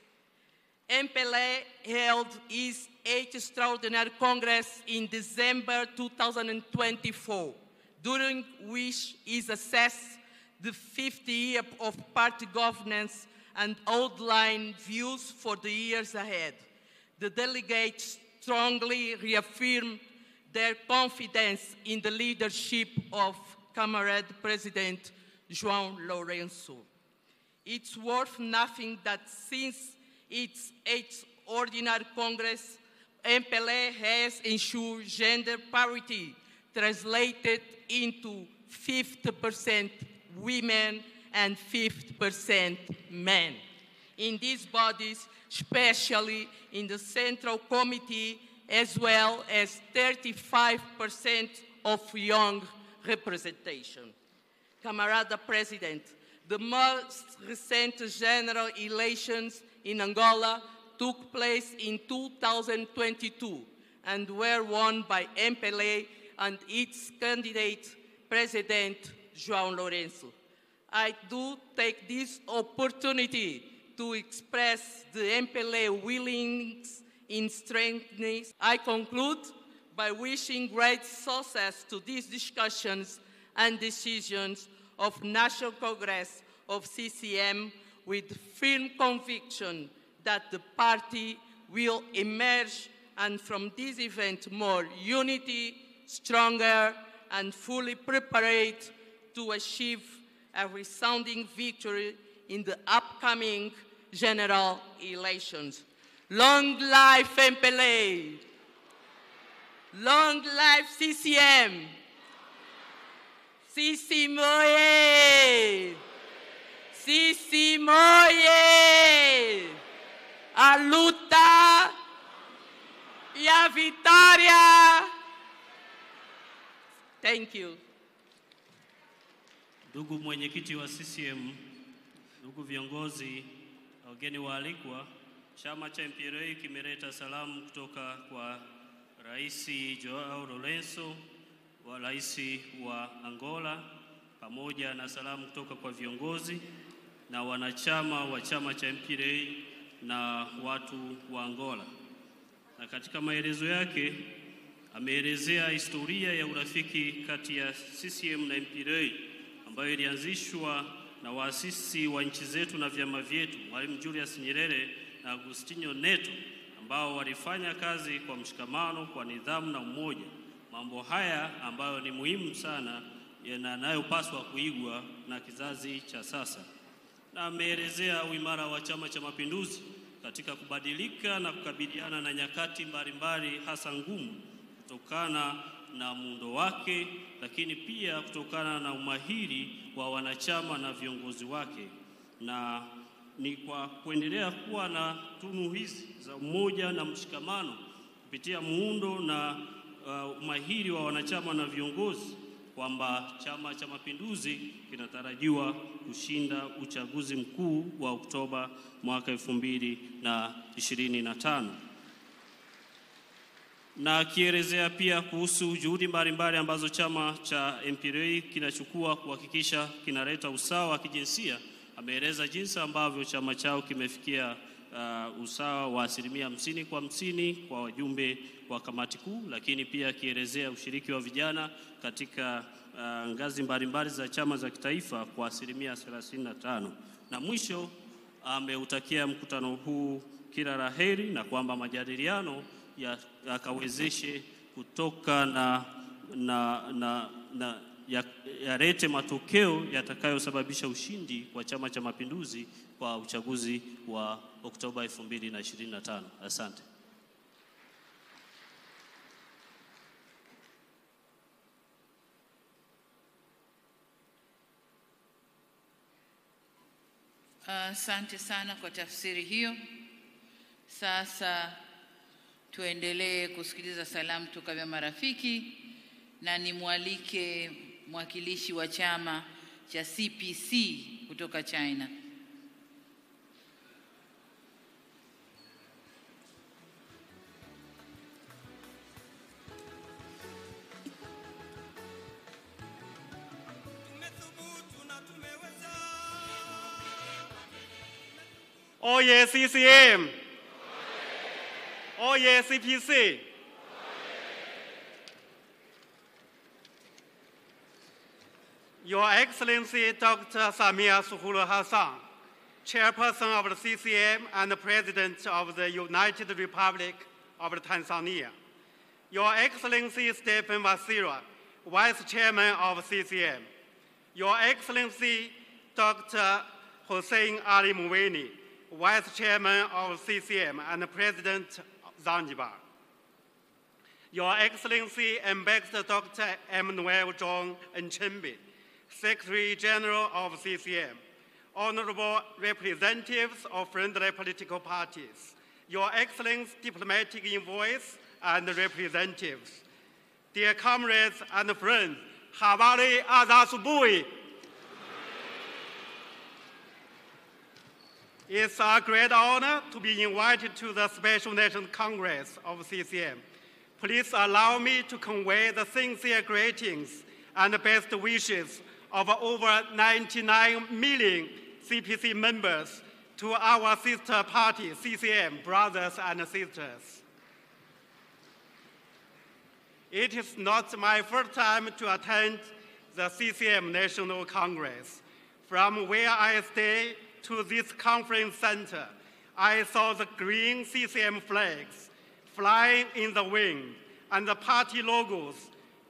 MPLA held its 8th Extraordinary Congress in December 2024, during which is assessed the 50th year of party governance and outline views for the years ahead. The delegates strongly reaffirmed their confidence in the leadership of Comrade President João Lourenço. It's worth nothing that since its 8th Ordinary Congress, MPLA has ensured gender parity, translated into 50% women and 50% men. In these bodies, especially in the Central Committee, as well as 35% of young representation. Camarada President, the most recent general elections in Angola took place in 2022 and were won by MPLA and its candidate, President João Lourenço. I do take this opportunity to express the MPLA willingness in strengthening. I conclude by wishing great success to these discussions and decisions of National Congress of CCM, with firm conviction that the party will emerge, and from this event more unity, stronger and fully prepared to achieve a resounding victory in the upcoming general elections. Long life MPLA! Long life CCM! Sisimoye! Sisimoye! A luta e a vitória! Thank you. Ndugu mwenyekiti wa CCM, ndugu viongozi, wageni waalikwa, chama cha MPLA kimeleta salamu kutoka kwa Rais João Lourenço, wa Rais wa Angola, pamoja na salamu kutoka kwa viongozi na wanachama wa chama cha MPLA na watu wa Angola. Na katika maelezo yake ameelezea historia ya urafiki kati ya CCM na MPLA ambayo ilianzishwa na waasisi wa nchi zetu na vyama vyetu, Mwalimu Julius Nyerere na Agostinho Neto, ambao walifanya kazi kwa mshikamano, kwa nidhamu na umoja. Mambo haya ambayo ni muhimu sana yanayopaswa kuigwa na kizazi cha sasa. Na ameelezea uimara wa Chama cha Mapinduzi katika kubadilika na kukabiliana na nyakati mbalimbali hasa ngumu, kutokana na muundo wake, lakini pia kutokana na umahiri wa wanachama na viongozi wake, na ni kwa kuendelea kuwa na tunu hizi za umoja na mshikamano kupitia muundo na umahiri wa wanachama na viongozi kwamba Chama cha Mapinduzi kinatarajiwa kushinda uchaguzi mkuu wa Oktoba mwaka 2025. Na kielezea pia kuhusu juhudi mbalimbali ambazo chama cha MPLA kinachukua kuhakikisha kinaleta usawa wa kijinsia, ameeleza jinsi ambavyo chama chao kimefikia usawa wa 50% kwa 50 kwa wajumbe wa kamati kuu, lakini pia akielezea ushiriki wa vijana katika ngazi mbalimbali za chama za kitaifa kwa 35%. Na mwisho ameutakia mkutano huu kila la heri na kwamba majadiliano yakawezeshe kutoka yalete matokeo yatakayosababisha ushindi kwa Chama cha Mapinduzi kwa uchaguzi wa Oktoba 2025. Asante. Asante sana kwa tafsiri hiyo. Sasa tuendelee kusikiliza salamu kutoka vya marafiki, na nimwalike mwakilishi wa chama cha CPC kutoka China. Oye CCM! Oye CPC! Your Excellency Dr. Samia Suluhu Hassan, Chairperson of the CCM and President of the United Republic of Tanzania. Your Excellency Stephen Wasira, Vice Chairman of CCM. Your Excellency Dr. Hussein Ali Mwinyi, Vice Chairman of CCM and President of Zanzibar. Your Excellency Ambassador Dr. Emmanuel John Nchimbi, Secretary General of CCM, honorable representatives of friendly political parties, Your Excellency diplomatic envoys and representatives, dear comrades and friends, habari za asubuhi. It's a great honor to be invited to the Special National Congress of CCM. Please allow me to convey the sincere greetings and best wishes of over 99 million CPC members to our sister party, CCM, brothers and sisters. It is not my first time to attend the CCM National Congress. From where I stay to this conference center, I saw the green CCM flags flying in the wind, and the party logos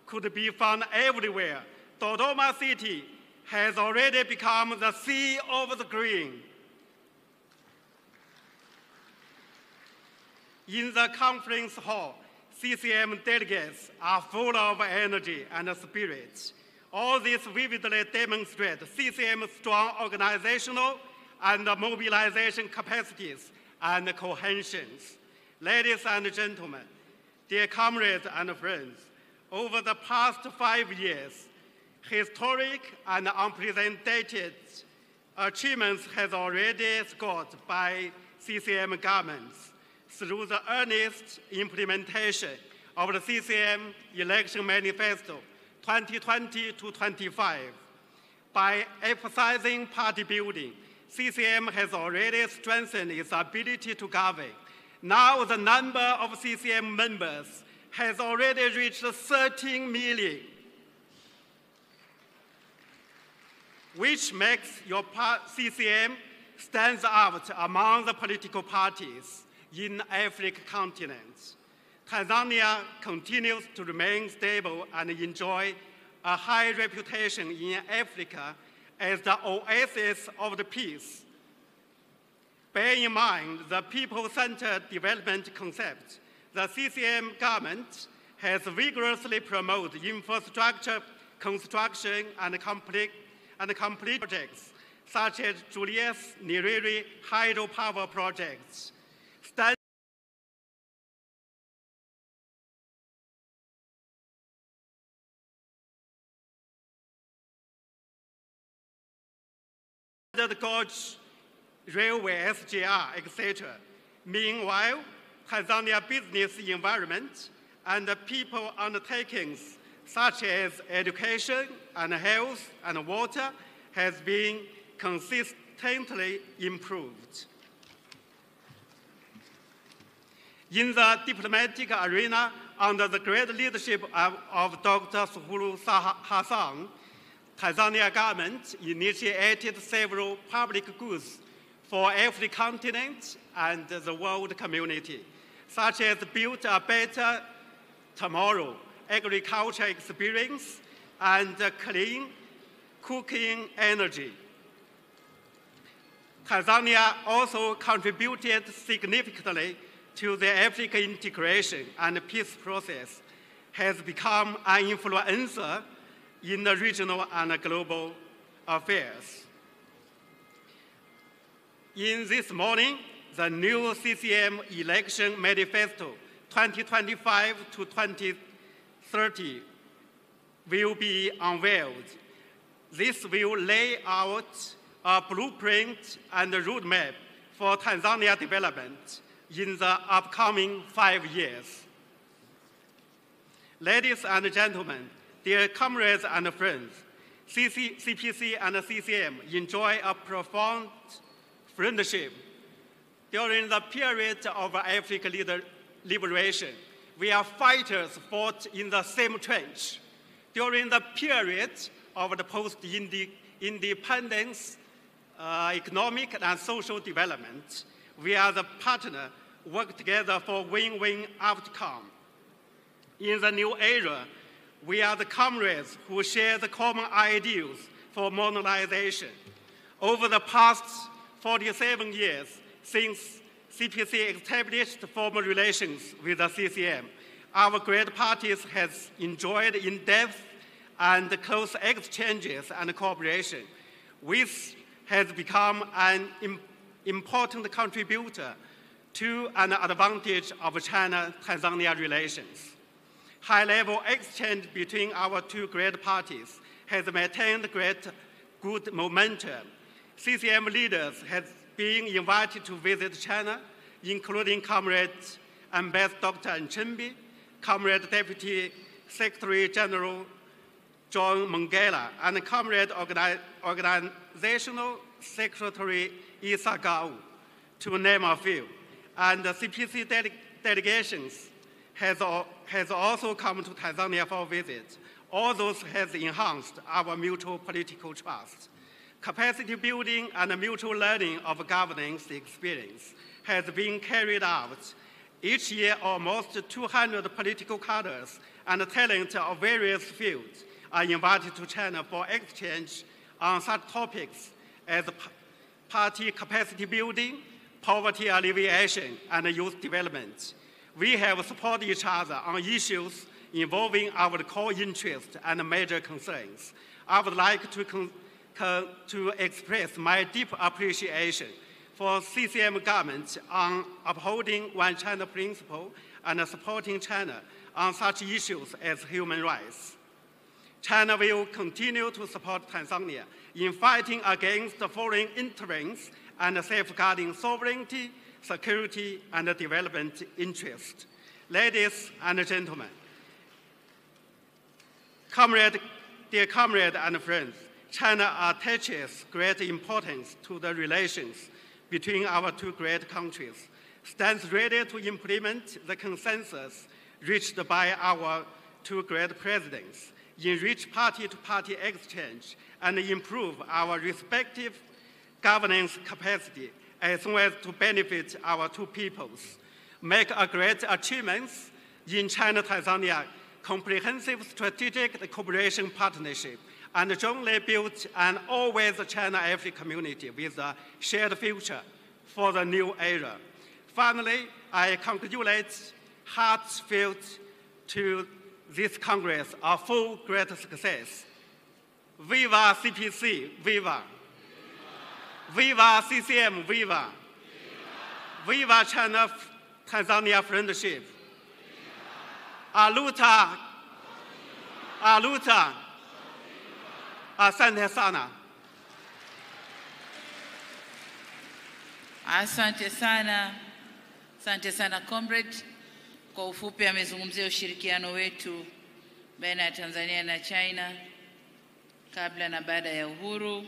could be found everywhere. Dodoma City has already become the sea of the green. In the conference hall, CCM delegates are full of energy and spirit. All this vividly demonstrates CCM's strong organizational and mobilization capacities and cohesions. Ladies and gentlemen, dear comrades and friends, over the past 5 years, historic and unprecedented achievements have already scored by CCM governments through the earnest implementation of the CCM Election Manifesto 2020 to 25. By emphasizing party building, CCM has already strengthened its ability to govern. Now the number of CCM members has already reached 13 million, which makes your CCM stands out among the political parties in the African continent. Tanzania continues to remain stable and enjoy a high reputation in Africa as the oasis of the peace. Bear in mind the people-centered development concept. The CCM government has vigorously promoted infrastructure construction and complete projects such as Julius Nyerere hydropower projects. The Gauge Railway, SGR, etc. Meanwhile, Tanzania business environment and people undertakings such as education and health and water has been consistently improved. In the diplomatic arena, under the great leadership of Dr. Suluhu Hassan, Tanzania government initiated several public goods for every continent and the world community, such as Build a Better Tomorrow, agriculture experience, and clean cooking energy. Tanzania also contributed significantly to the African integration and peace process, has become an influencer in the regional and global affairs. In this morning, the new CCM election manifesto 2025 to 2030 will be unveiled. This will lay out a blueprint and a roadmap for Tanzania development in the upcoming 5 years. Ladies and gentlemen, dear comrades and friends, CPC and CCM enjoy a profound friendship. During the period of African liberation, we are fighters fought in the same trench. During the period of the post-independence economic and social development, we are the partner work together for win-win outcome. In the new era, we are the comrades who share the common ideals for modernization. Over the past 47 years since CPC established formal relations with the CCM, our great parties has enjoyed in-depth and close exchanges and cooperation, which has become an important contributor to an advantage of China-Tanzania relations. High-level exchange between our two great parties has maintained good momentum. CCM leaders have been invited to visit China, including Comrade Ambassador Dr. Nchimbi, Comrade Deputy Secretary General John Mongela, and Comrade Organizational Secretary Isa Gau, to name a few. And the CPC delegations has also come to Tanzania for a visit. All those has enhanced our mutual political trust. Capacity building and mutual learning of governance experience has been carried out. Each year, almost 200 political cadres and talent of various fields are invited to China for exchange on such topics as party capacity building, poverty alleviation, and youth development. We have supported each other on issues involving our core interests and major concerns. I would like to express my deep appreciation for CCM government on upholding one China principle and supporting China on such issues as human rights. China will continue to support Tanzania in fighting against foreign interference and safeguarding sovereignty, security, and development interests. Ladies and gentlemen, dear comrades and friends, China attaches great importance to the relations between our two great countries, stands ready to implement the consensus reached by our two great presidents, enrich party-to-party exchange, and improve our respective governance capacity as well as to benefit our two peoples, make a great achievements in China-Tanzania comprehensive strategic cooperation partnership, and jointly build an always China-Africa community with a shared future for the new era. Finally, I congratulate heartfelt to this Congress a full great success. Viva CPC, viva! Viva CCM, viva! Viva China-Tanzania friendship! Aluta! Aluta! Asante sana. Asante sana. Asante sana comrade. Kwa ufupi amezungumzia ushirikiano wetu baina ya Tanzania na China kabla na baada ya uhuru,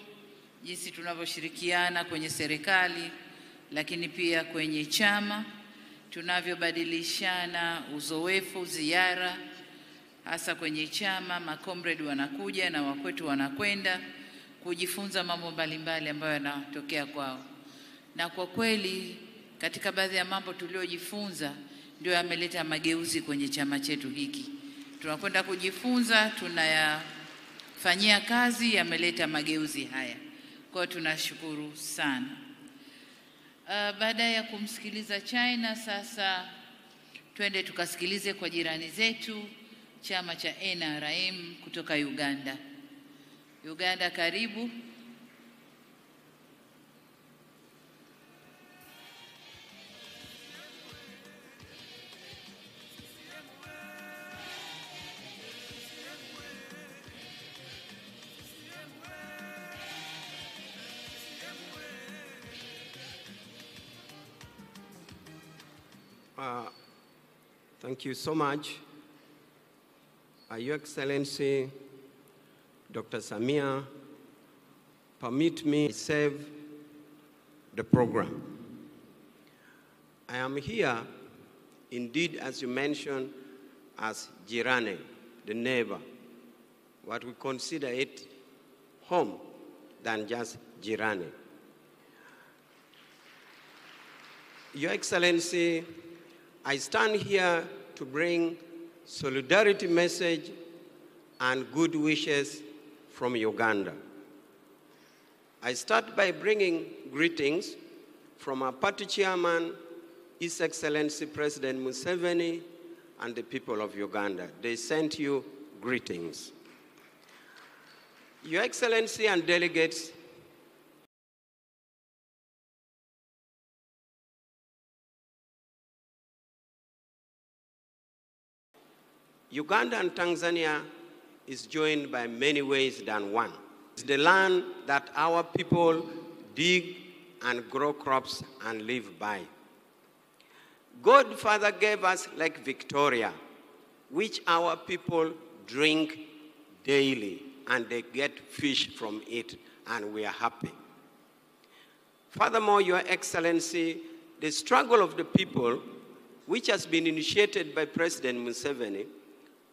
jinsi tunavyoshirikiana kwenye serikali lakini pia kwenye chama, tunavyobadilishana uzoefu, ziara hasa kwenye chama, makomrade wanakuja na wakwetu wanakwenda kujifunza mambo mbalimbali ambayo yanatokea kwao. Na kwa kweli katika baadhi ya mambo tuliojifunza ndio yameleta mageuzi kwenye chama chetu hiki. Tunakwenda kujifunza, tunayafanyia kazi, yameleta mageuzi haya. Kwa hiyo tunashukuru sana. Baada ya kumsikiliza China, sasa twende tukasikilize kwa jirani zetu chama cha NRM kutoka Uganda. Uganda, karibu. Thank you so much. Your Excellency, Dr. Samia, permit me to save the program. I am here, indeed, as you mentioned, as Jirane, the neighbor. What we consider it home than just Jirane. Your Excellency, I stand here to bring solidarity message and good wishes from Uganda. I start by bringing greetings from our party chairman, His Excellency President Museveni, and the people of Uganda. They sent you greetings. Your Excellency and delegates, Uganda and Tanzania is joined by many ways than one. It's the land that our people dig and grow crops and live by. God Father gave us Lake Victoria, which our people drink daily, and they get fish from it, and we are happy. Furthermore, Your Excellency, the struggle of the people, which has been initiated by President Museveni,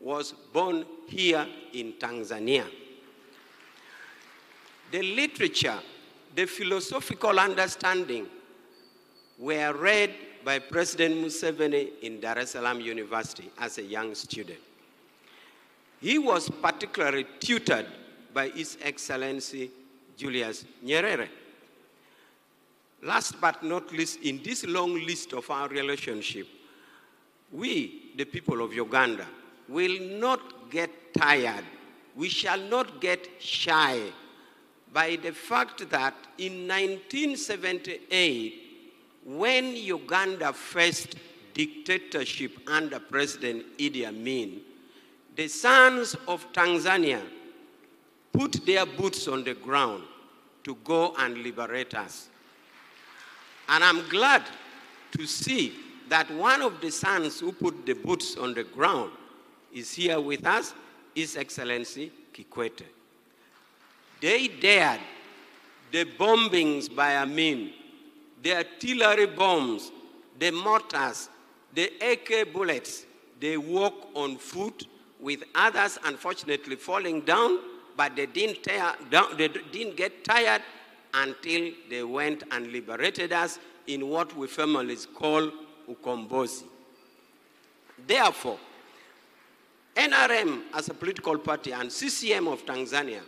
was born here in Tanzania. The literature, the philosophical understanding were read by President Museveni in Dar es Salaam University as a young student. He was particularly tutored by His Excellency Julius Nyerere. Last but not least, in this long list of our relationship, we, the people of Uganda, will not get tired. We shall not get shy by the fact that in 1978, when Uganda faced dictatorship under President Idi Amin, the sons of Tanzania put their boots on the ground to go and liberate us. And I'm glad to see that one of the sons who put the boots on the ground is here with us, His Excellency Kikwete. They dared the bombings by Amin, the artillery bombs, the mortars, the AK bullets. They walk on foot with others, unfortunately, falling down, but they didn't get tired until they went and liberated us in what we families call Ukombozi. Therefore, NRM as a political party and CCM of Tanzania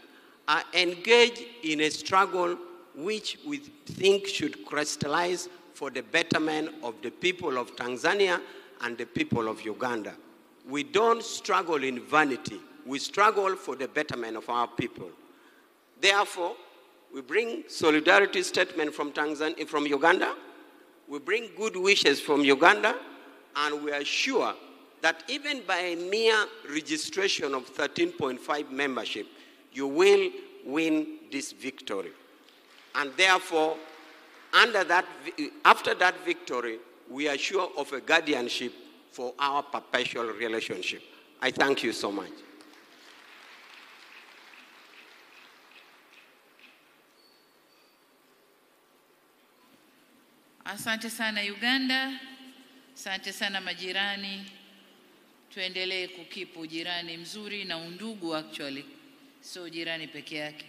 are engaged in a struggle which we think should crystallize for the betterment of the people of Tanzania and the people of Uganda. we don't struggle in vanity. We struggle for the betterment of our people. Therefore, we bring solidarity statement from from Uganda. We bring good wishes from Uganda, and we are sure that even by a mere registration of 13.5 membership, you will win this victory. And therefore, after that victory, we are sure of a guardianship for our perpetual relationship. I thank you so much. Asante sana Uganda, asante sana majirani. Tuendelee kukipu jirani mzuri na undugu actually, so jirani peke yake.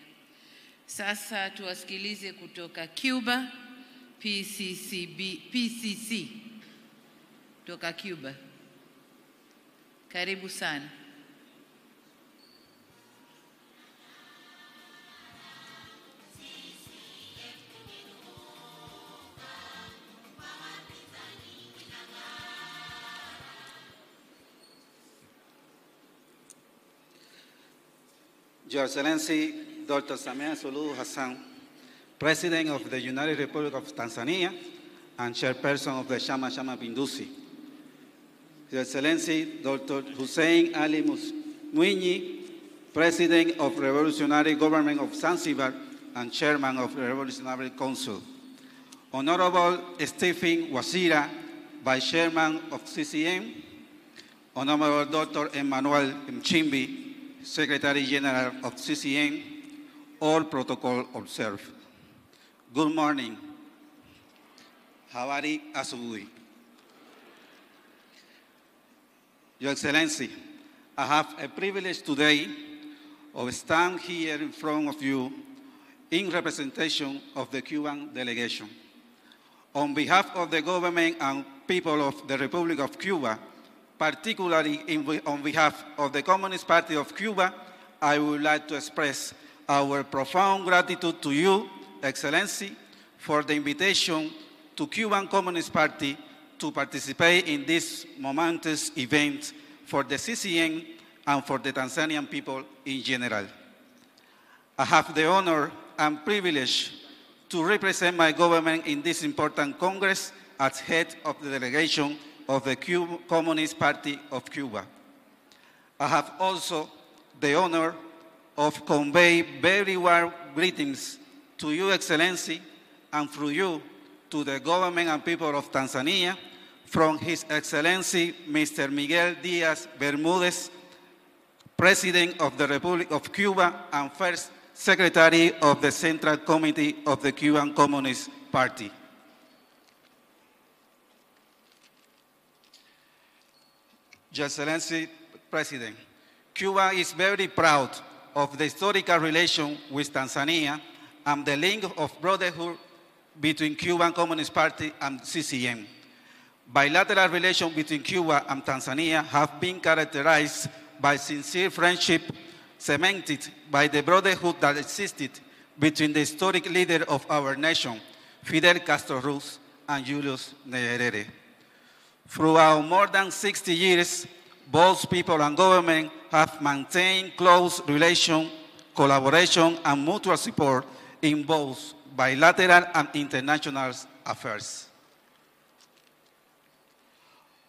Sasa tuwasikilize kutoka Cuba, PCC kutoka Cuba. Karibu sana. Your Excellency, Dr. Samia Suluhu Hassan, President of the United Republic of Tanzania and Chairperson of the Chama Cha Mapinduzi. Your Excellency, Dr. Hussein Ali Mwinyi, President of Revolutionary Government of Zanzibar and Chairman of the Revolutionary Council. Honorable Stephen Wasira, Vice Chairman of CCM. Honorable Dr. Emmanuel Mchimbi, Secretary General of CCM, all protocol observed. Good morning. Habari asubuhi. Your Excellency, I have a privilege today of standing here in front of you in representation of the Cuban delegation. On behalf of the government and people of the Republic of Cuba, particularly on behalf of the Communist Party of Cuba, I would like to express our profound gratitude to you, Excellency, for the invitation to Cuban Communist Party to participate in this momentous event for the CCM and for the Tanzanian people in general. I have the honor and privilege to represent my government in this important Congress as head of the delegation of the Communist Party of Cuba. I have also the honor of conveying very warm greetings to you, Excellency, and through you to the government and people of Tanzania from His Excellency Mr. Miguel Díaz Bermúdez, President of the Republic of Cuba and First Secretary of the Central Committee of the Cuban Communist Party. Your Excellency, President, Cuba is very proud of the historical relation with Tanzania and the link of brotherhood between Cuban Communist Party and CCM. Bilateral relations between Cuba and Tanzania have been characterized by sincere friendship cemented by the brotherhood that existed between the historic leader of our nation, Fidel Castro Ruz, and Julius Nyerere. Throughout more than 60 years, both people and government have maintained close relations, collaboration, and mutual support in both bilateral and international affairs.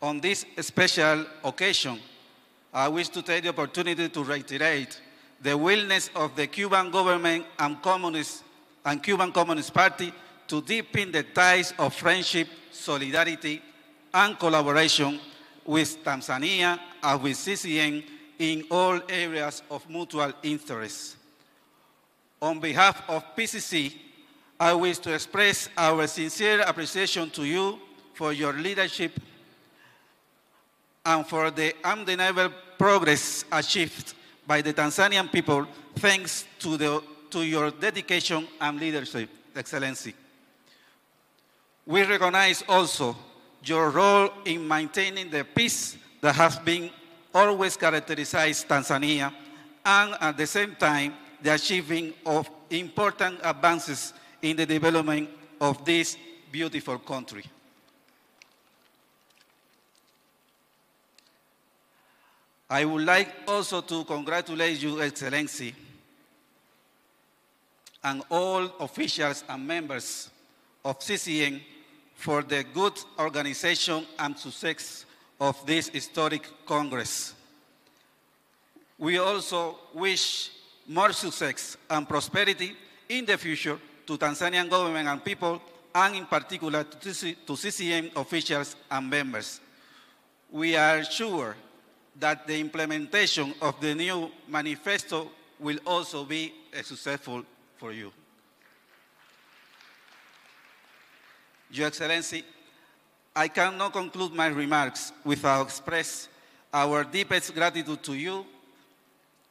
On this special occasion, I wish to take the opportunity to reiterate the willingness of the Cuban government and Cuban Communist Party to deepen the ties of friendship, solidarity, and collaboration with Tanzania and with CCM in all areas of mutual interest. On behalf of PCC, I wish to express our sincere appreciation to you for your leadership and for the undeniable progress achieved by the Tanzanian people thanks to your dedication and leadership, Excellency. We recognize also your role in maintaining the peace that has been always characterized Tanzania, and at the same time, the achieving of important advances in the development of this beautiful country. I would like also to congratulate you, Excellency, and all officials and members of CCM for the good organization and success of this historic Congress. We also wish more success and prosperity in the future to Tanzanian government and people, and in particular to CCM officials and members. We are sure that the implementation of the new manifesto will also be successful for you. Your Excellency, I cannot conclude my remarks without expressing our deepest gratitude to you,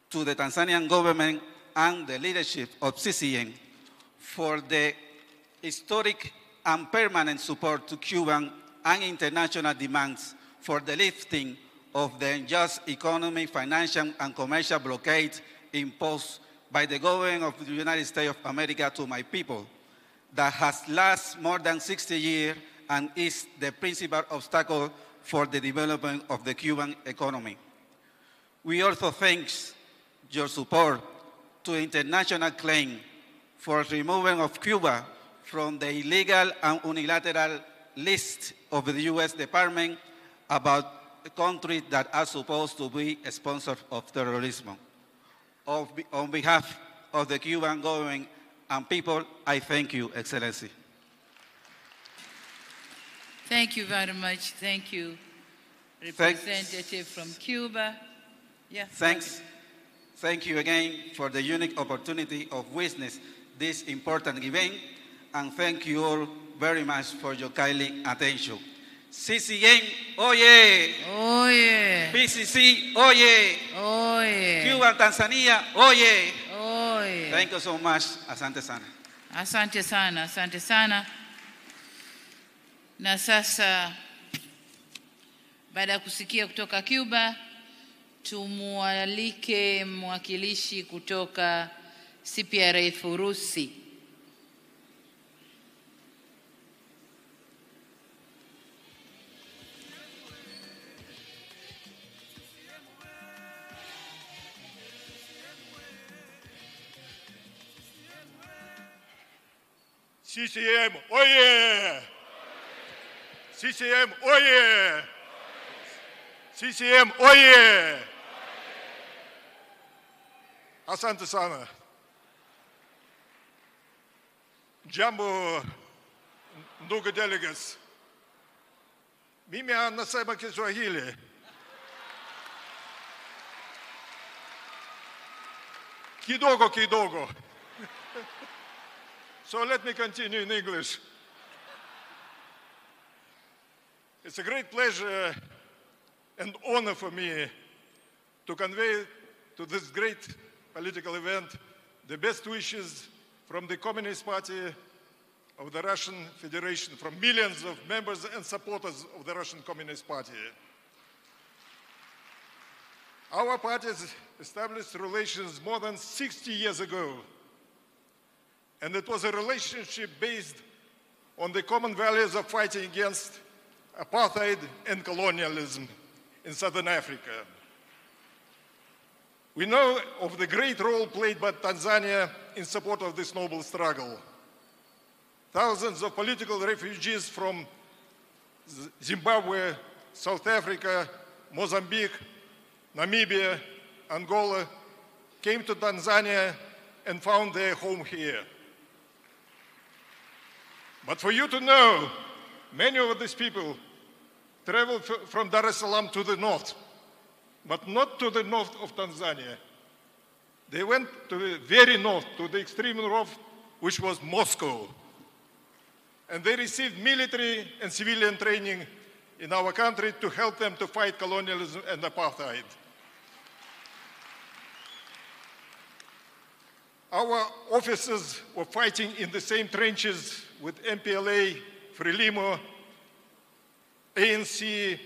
to the Tanzanian government and the leadership of CCM for the historic and permanent support to Cuban and international demands for the lifting of the unjust economic, financial, and commercial blockade imposed by the government of the United States of America to my people that has lasted more than 60 years and is the principal obstacle for the development of the Cuban economy. We also thank your support to the international claim for removing of Cuba from the illegal and unilateral list of the U.S. Department about countries that are supposed to be sponsors of terrorism. On behalf of the Cuban government and people, I thank you, Excellency. Thank you very much. Thank you, representative from Cuba. Yeah. Thanks. Thank you again for the unique opportunity of witness this important event, and thank you all very much for your kindly attention. CCM, oye! Oye! PCC, oye! Oye! Cuba, Tanzania, oye! Oye! Thank you so much. Asante sana. Asante sana, asante sana. Na sasa baada ya kusikia kutoka Cuba, tumualike mwakilishi kutoka CPRF Urusi. CCM, oye! CCM, oye! CCM, oye! Asante sana. Jambo, ndugu delegates. Mimi anasema Kiswahili. Kidogo, kidogo. So let me continue in English. It's a great pleasure and honor for me to convey to this great political event the best wishes from the Communist Party of the Russian Federation, from millions of members and supporters of the Russian Communist Party. Our parties established relations more than 60 years ago, and it was a relationship based on the common values of fighting against apartheid and colonialism in Southern Africa. We know of the great role played by Tanzania in support of this noble struggle. Thousands of political refugees from Zimbabwe, South Africa, Mozambique, Namibia, Angola came to Tanzania and found their home here. But for you to know, many of these people traveled from Dar es Salaam to the north, but not to the north of Tanzania. They went to the very north, to the extreme north, which was Moscow. And they received military and civilian training in our country to help them to fight colonialism and apartheid. Our officers were fighting in the same trenches with MPLA, Frelimo, ANC,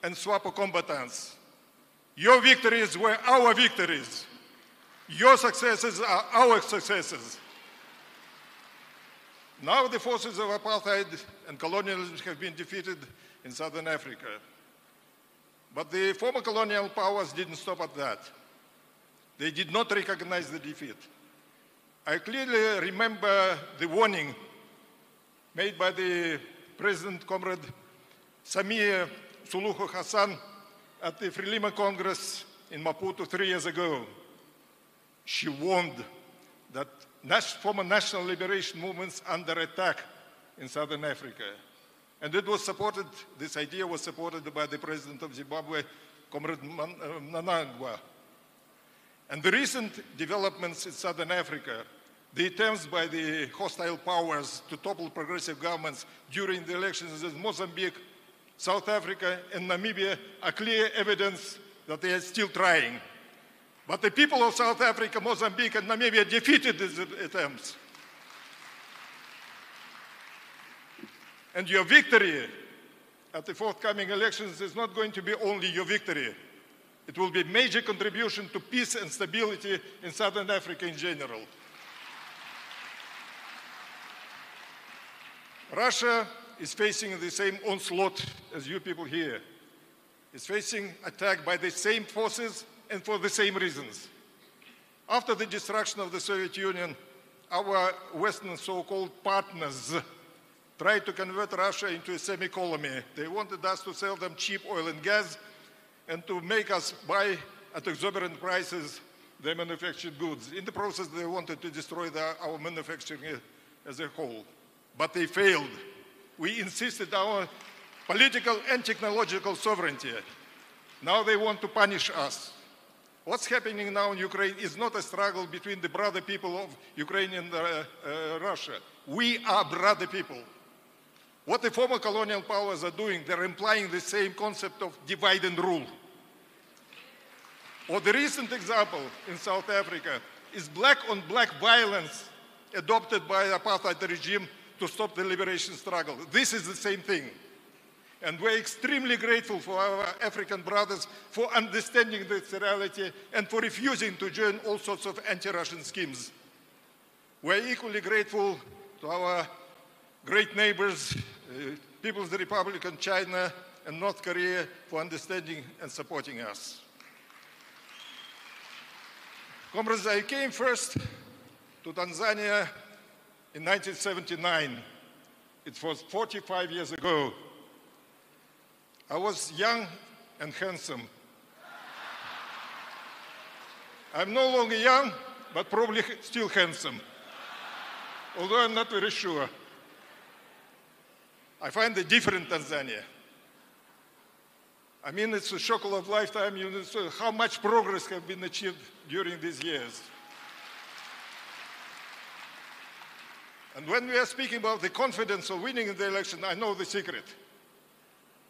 and SWAPO combatants. Your victories were our victories. Your successes are our successes. Now the forces of apartheid and colonialism have been defeated in Southern Africa. But the former colonial powers didn't stop at that. They did not recognize the defeat. I clearly remember the warning made by the President, Comrade Samia Suluhu Hassan, at the Frelimo Congress in Maputo 3 years ago. She warned that former national liberation movements under attack in Southern Africa. And it was supported, this idea was supported by the President of Zimbabwe, Comrade Mnangagwa. And the recent developments in Southern Africa, the attempts by the hostile powers to topple progressive governments during the elections in Mozambique, South Africa, and Namibia are clear evidence that they are still trying. But the people of South Africa, Mozambique, and Namibia defeated these attempts. And your victory at the forthcoming elections is not going to be only your victory. It will be a major contribution to peace and stability in Southern Africa in general. Russia is facing the same onslaught as you people here. It's facing attack by the same forces and for the same reasons. After the destruction of the Soviet Union, our Western so-called partners tried to convert Russia into a semi-colony. They wanted us to sell them cheap oil and gas and to make us buy at exorbitant prices their manufactured goods. In the process, they wanted to destroy our manufacturing as a whole. But they failed. We insisted on our political and technological sovereignty. Now they want to punish us. What's happening now in Ukraine is not a struggle between the brother people of Ukraine and Russia. We are brother people. What the former colonial powers are doing, they're implying the same concept of divide and rule. Or the recent example in South Africa is black-on-black violence adopted by the apartheid regime to stop the liberation struggle. This is the same thing. And we're extremely grateful for our African brothers for understanding this reality and for refusing to join all sorts of anti-Russian schemes. We're equally grateful to our great neighbors, People's Republic of China and North Korea, for understanding and supporting us. Comrades, I came first to Tanzania in 1979. It was 45 years ago. I was young and handsome. I'm no longer young, but probably still handsome, although I'm not very sure. I find a different Tanzania. I mean, it's a shock of a lifetime. You know how much progress has been achieved during these years. And when we are speaking about the confidence of winning the election, I know the secret.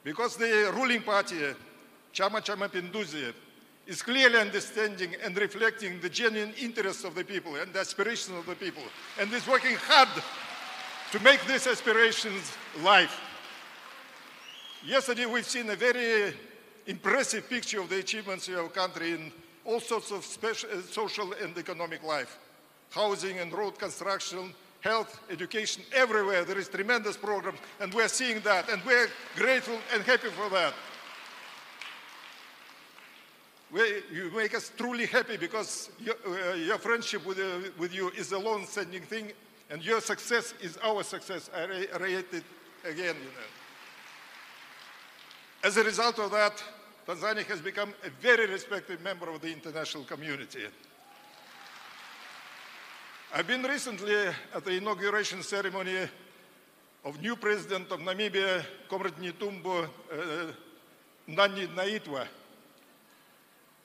Because the ruling party, Chama cha Mapinduzi, is clearly understanding and reflecting the genuine interests of the people and the aspirations of the people, and is working hard to make these aspirations live. Yesterday, we've seen a very impressive picture of the achievements of our country in all sorts of social and economic life. Housing and road construction, health, education, everywhere there is tremendous progress, and we're seeing that, and we're grateful and happy for that. You make us truly happy because your friendship with you is a long-standing thing, and your success is our success. I reiterate it again, you know. As a result of that, Tanzania has become a very respected member of the international community. I've been recently at the inauguration ceremony of new president of Namibia, Comrade Netumbo Nandi Naitwa.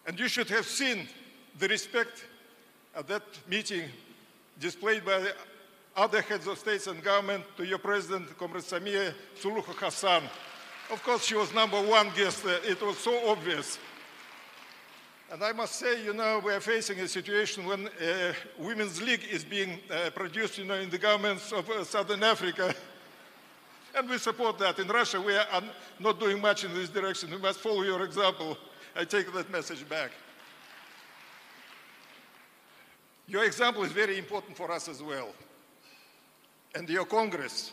And you should have seen the respect at that meeting displayed by the other heads of states and government to your president, Comrade Samia Suluhu Hassan. Of course, she was #1 guest. It was so obvious. And I must say, you know, we are facing a situation when a women's league is being produced, you know, in the governments of Southern Africa. And we support that. In Russia, we are not doing much in this direction. We must follow your example. I take that message back. Your example is very important for us as well. And your Congress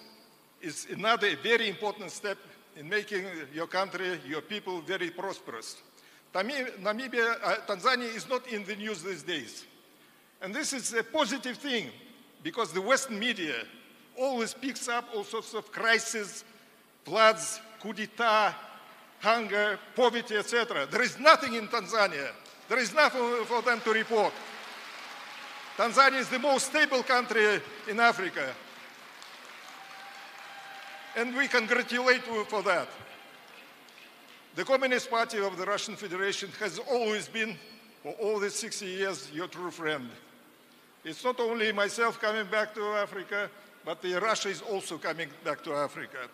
is another very important step in making your country, your people very prosperous. Tanzania is not in the news these days. And this is a positive thing because the Western media always picks up all sorts of crises, floods, coup d'etat, hunger, poverty, etc. There is nothing in Tanzania. There is nothing for them to report. Tanzania is the most stable country in Africa. And we congratulate you for that. The Communist Party of the Russian Federation has always been, for all these 60 years, your true friend. It's not only myself coming back to Africa, but Russia is also coming back to Africa.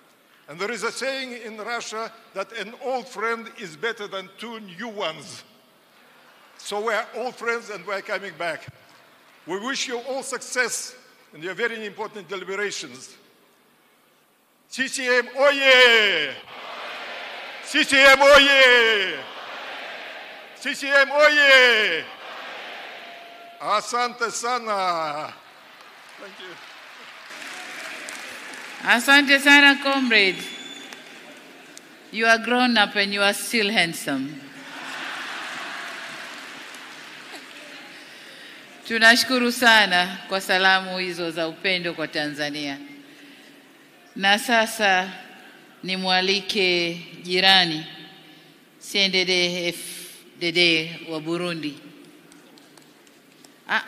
And there is a saying in Russia that an old friend is better than two new ones. So we're old friends and we're coming back. We wish you all success in your very important deliberations. CCM oye! CCM oye! CCM oye! Asante sana! Thank you. Asante sana, comrade. You are grown up and you are still handsome. Tunashukuru sana kwa salamu hizo za upendo kwa Tanzania. Na sasa nimwalike jirani CNDD-FDD wa Burundi.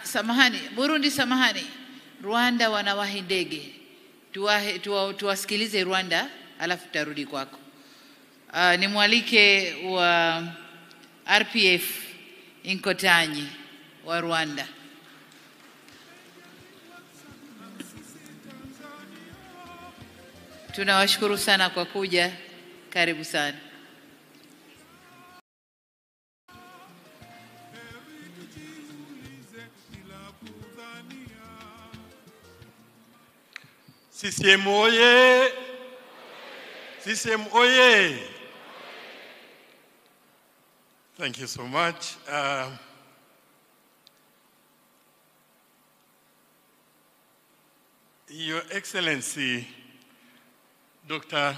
Samahani, Burundi samahani. Rwanda wanawahi ndege. Tuwasikilize Rwanda alafu tutarudi kwako. Nimwalike wa RPF Inkotanyi wa Rwanda. Tunawashukuru sana kwa kuja. Karibu sana. CCM oye! CCM oye! Thank you so much. Your Excellency, Dr.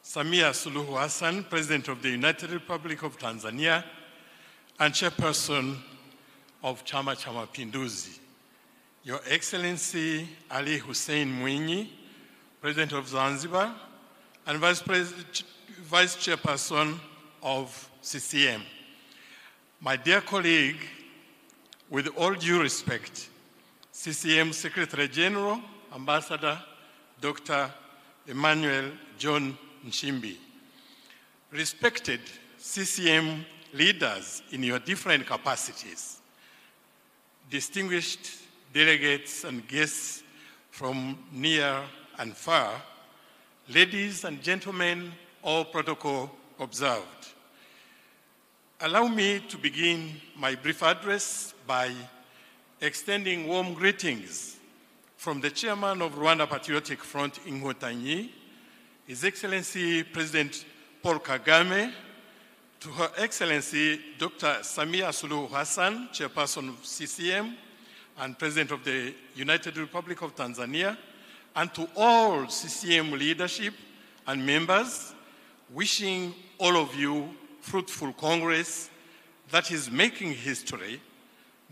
Samia Suluhu Hassan, President of the United Republic of Tanzania and Chairperson of Chama cha Mapinduzi. Your Excellency Ali Hussein Mwinyi, President of Zanzibar and Vice Chairperson of CCM. My dear colleague, with all due respect, CCM Secretary General, Ambassador Dr. Emmanuel John Nchimbi. Respected CCM leaders in your different capacities, distinguished delegates and guests from near and far, ladies and gentlemen, all protocol observed. Allow me to begin my brief address by extending warm greetings from the chairman of Rwanda Patriotic Front Inkotanyi, His Excellency President Paul Kagame, to Her Excellency Dr. Samia Suluhu Hassan, Chairperson of CCM and President of the United Republic of Tanzania, and to all CCM leadership and members, wishing all of you fruitful Congress that is making history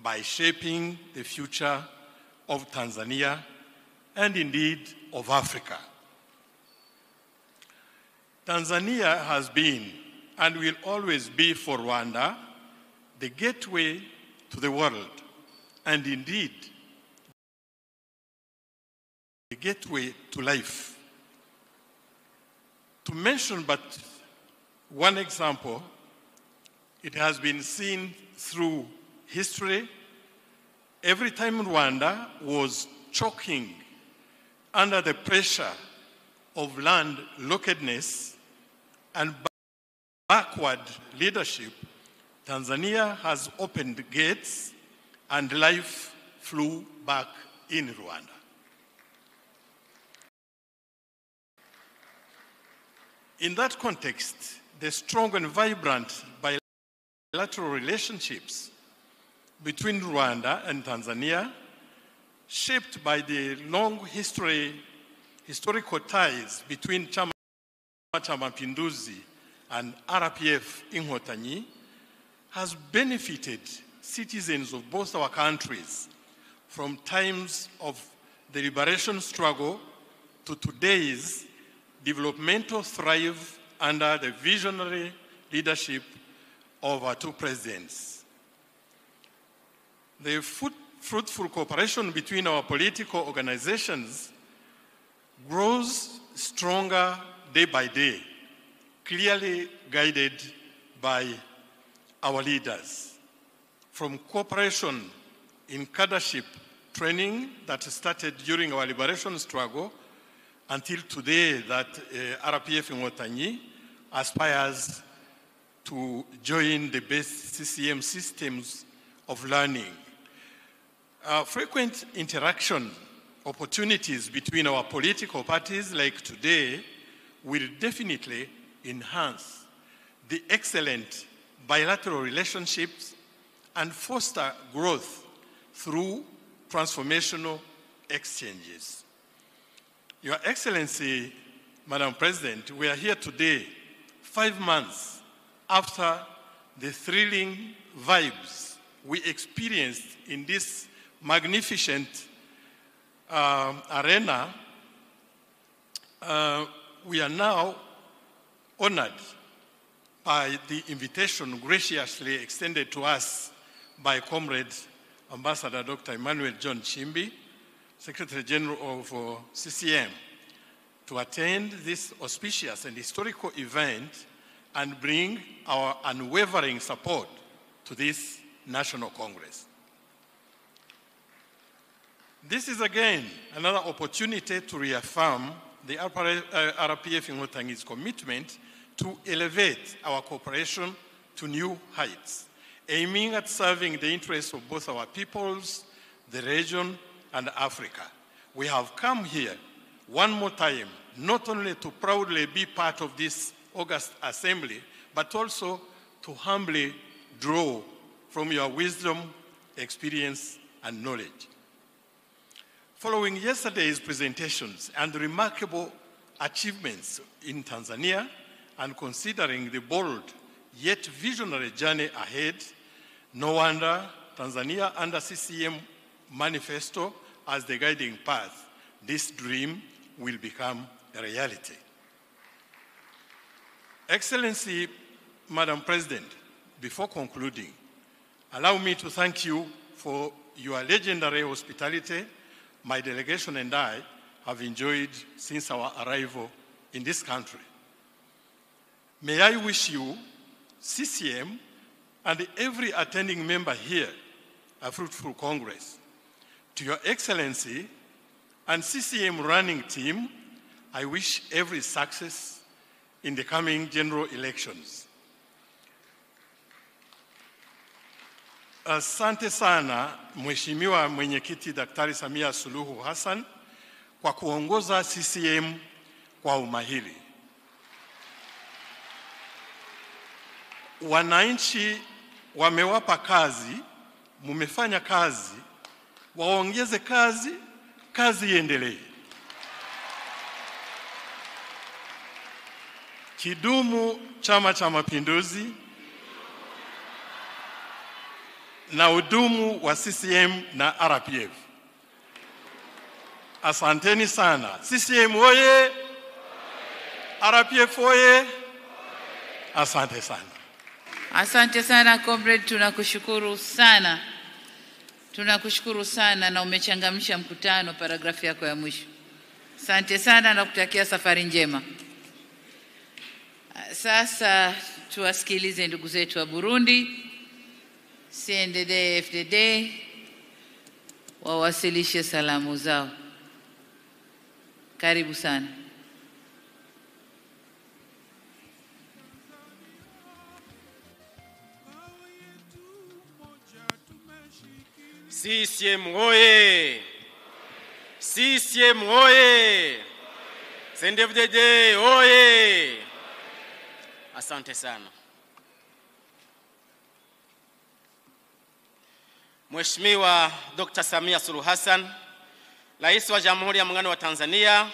by shaping the future of Tanzania and indeed of Africa. Tanzania has been and will always be for Rwanda the gateway to the world and indeed the gateway to life. To mention but one example, it has been seen through history. Every time Rwanda was choking under the pressure of land lockedness and backward leadership, Tanzania has opened gates and life flew back in Rwanda. In that context, the strong and vibrant bilateral relationships between Rwanda and Tanzania, shaped by the long historical ties between Chama cha Mapinduzi and RPF Inkotanyi has benefited citizens of both our countries from times of the liberation struggle to today's developmental thrive under the visionary leadership of our two presidents. The fruitful cooperation between our political organizations grows stronger day by day, clearly guided by our leaders. From cooperation in cadreship training that started during our liberation struggle until today that RPF Inkotanyi aspires to join the best CCM systems of learning. Frequent interaction opportunities between our political parties like today will definitely enhance the excellent bilateral relationships and foster growth through transformational exchanges. Your Excellency, Madam President, we are here today, 5 months after the thrilling vibes we experienced in this magnificent arena. We are now honored by the invitation graciously extended to us by Comrade Ambassador Dr. Emmanuel John Chimbi, Secretary General of CCM, to attend this auspicious and historical event and bring our unwavering support to this National Congress. This is again another opportunity to reaffirm the RPF Inkotanyi's commitment to elevate our cooperation to new heights, aiming at serving the interests of both our peoples, the region, and Africa. We have come here one more time, not only to proudly be part of this august assembly, but also to humbly draw from your wisdom, experience, and knowledge. Following yesterday's presentations and remarkable achievements in Tanzania, and considering the bold yet visionary journey ahead, no wonder Tanzania under CCM manifesto as the guiding path, this dream will become a reality. Excellency, Madam President, before concluding, allow me to thank you for your legendary hospitality my delegation and I have enjoyed since our arrival in this country. May I wish you, CCM, and every attending member here a fruitful Congress. To Your Excellency and CCM running team, I wish every success in the coming general elections. Asante sana Mheshimiwa Mwenyekiti Daktari Samia Suluhu Hassan kwa kuongoza CCM kwa umahiri. Wananchi wamewapa kazi, mumefanya kazi, waongeze kazi, kazi iendelee. Kidumu Chama cha Mapinduzi na udumu wa CCM na RPF. Asanteni sana. CCM oye! RPF oye! Asante sana. Asante sana comrade, tunakushukuru sana. Tunakushukuru sana na umechangamsha mkutano paragrafu yako ya mwisho. Asante sana na kutakia safari njema. Sasa tuwasikilize ndugu zetu wa Burundi. CNDD FDD wawasilishe salamu zao. Karibu sana. CCM oye! CCM oye! CNDD oye! Asante sana. Mheshimiwa Dr. Samia Suluhu Hassan, Rais wa Jamhuri ya Muungano wa Tanzania,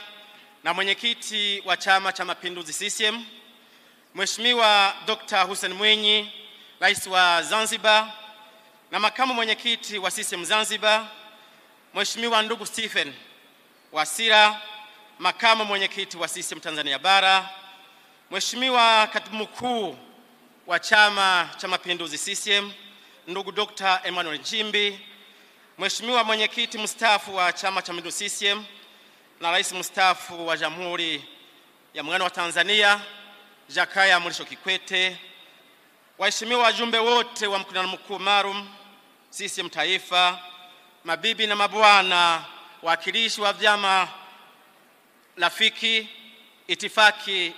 na mwenyekiti wa Chama cha Mapinduzi CCM, Mheshimiwa Dr. Hussein Mwinyi, Rais wa Zanzibar, na makamu mwenyekiti wa CCM Zanzibar, Mheshimiwa ndugu Stephen Wasira, makamu mwenyekiti wa CCM Tanzania Bara, Mheshimiwa katibu mkuu wa Chama cha Mapinduzi CCM, ndugu Dr. Emmanuel Nchimbi, Mheshimiwa mwenyekiti mstaafu wa Chama cha Mapinduzi CCM na Rais mstaafu wa Jamhuri ya Muungano wa Tanzania, Jakaya Mrisho Kikwete, waheshimiwa wajumbe wote wa mkutano mkuu maalum CCM Taifa, mabibi na mabwana, wakilishi wa vyama rafiki, itifaki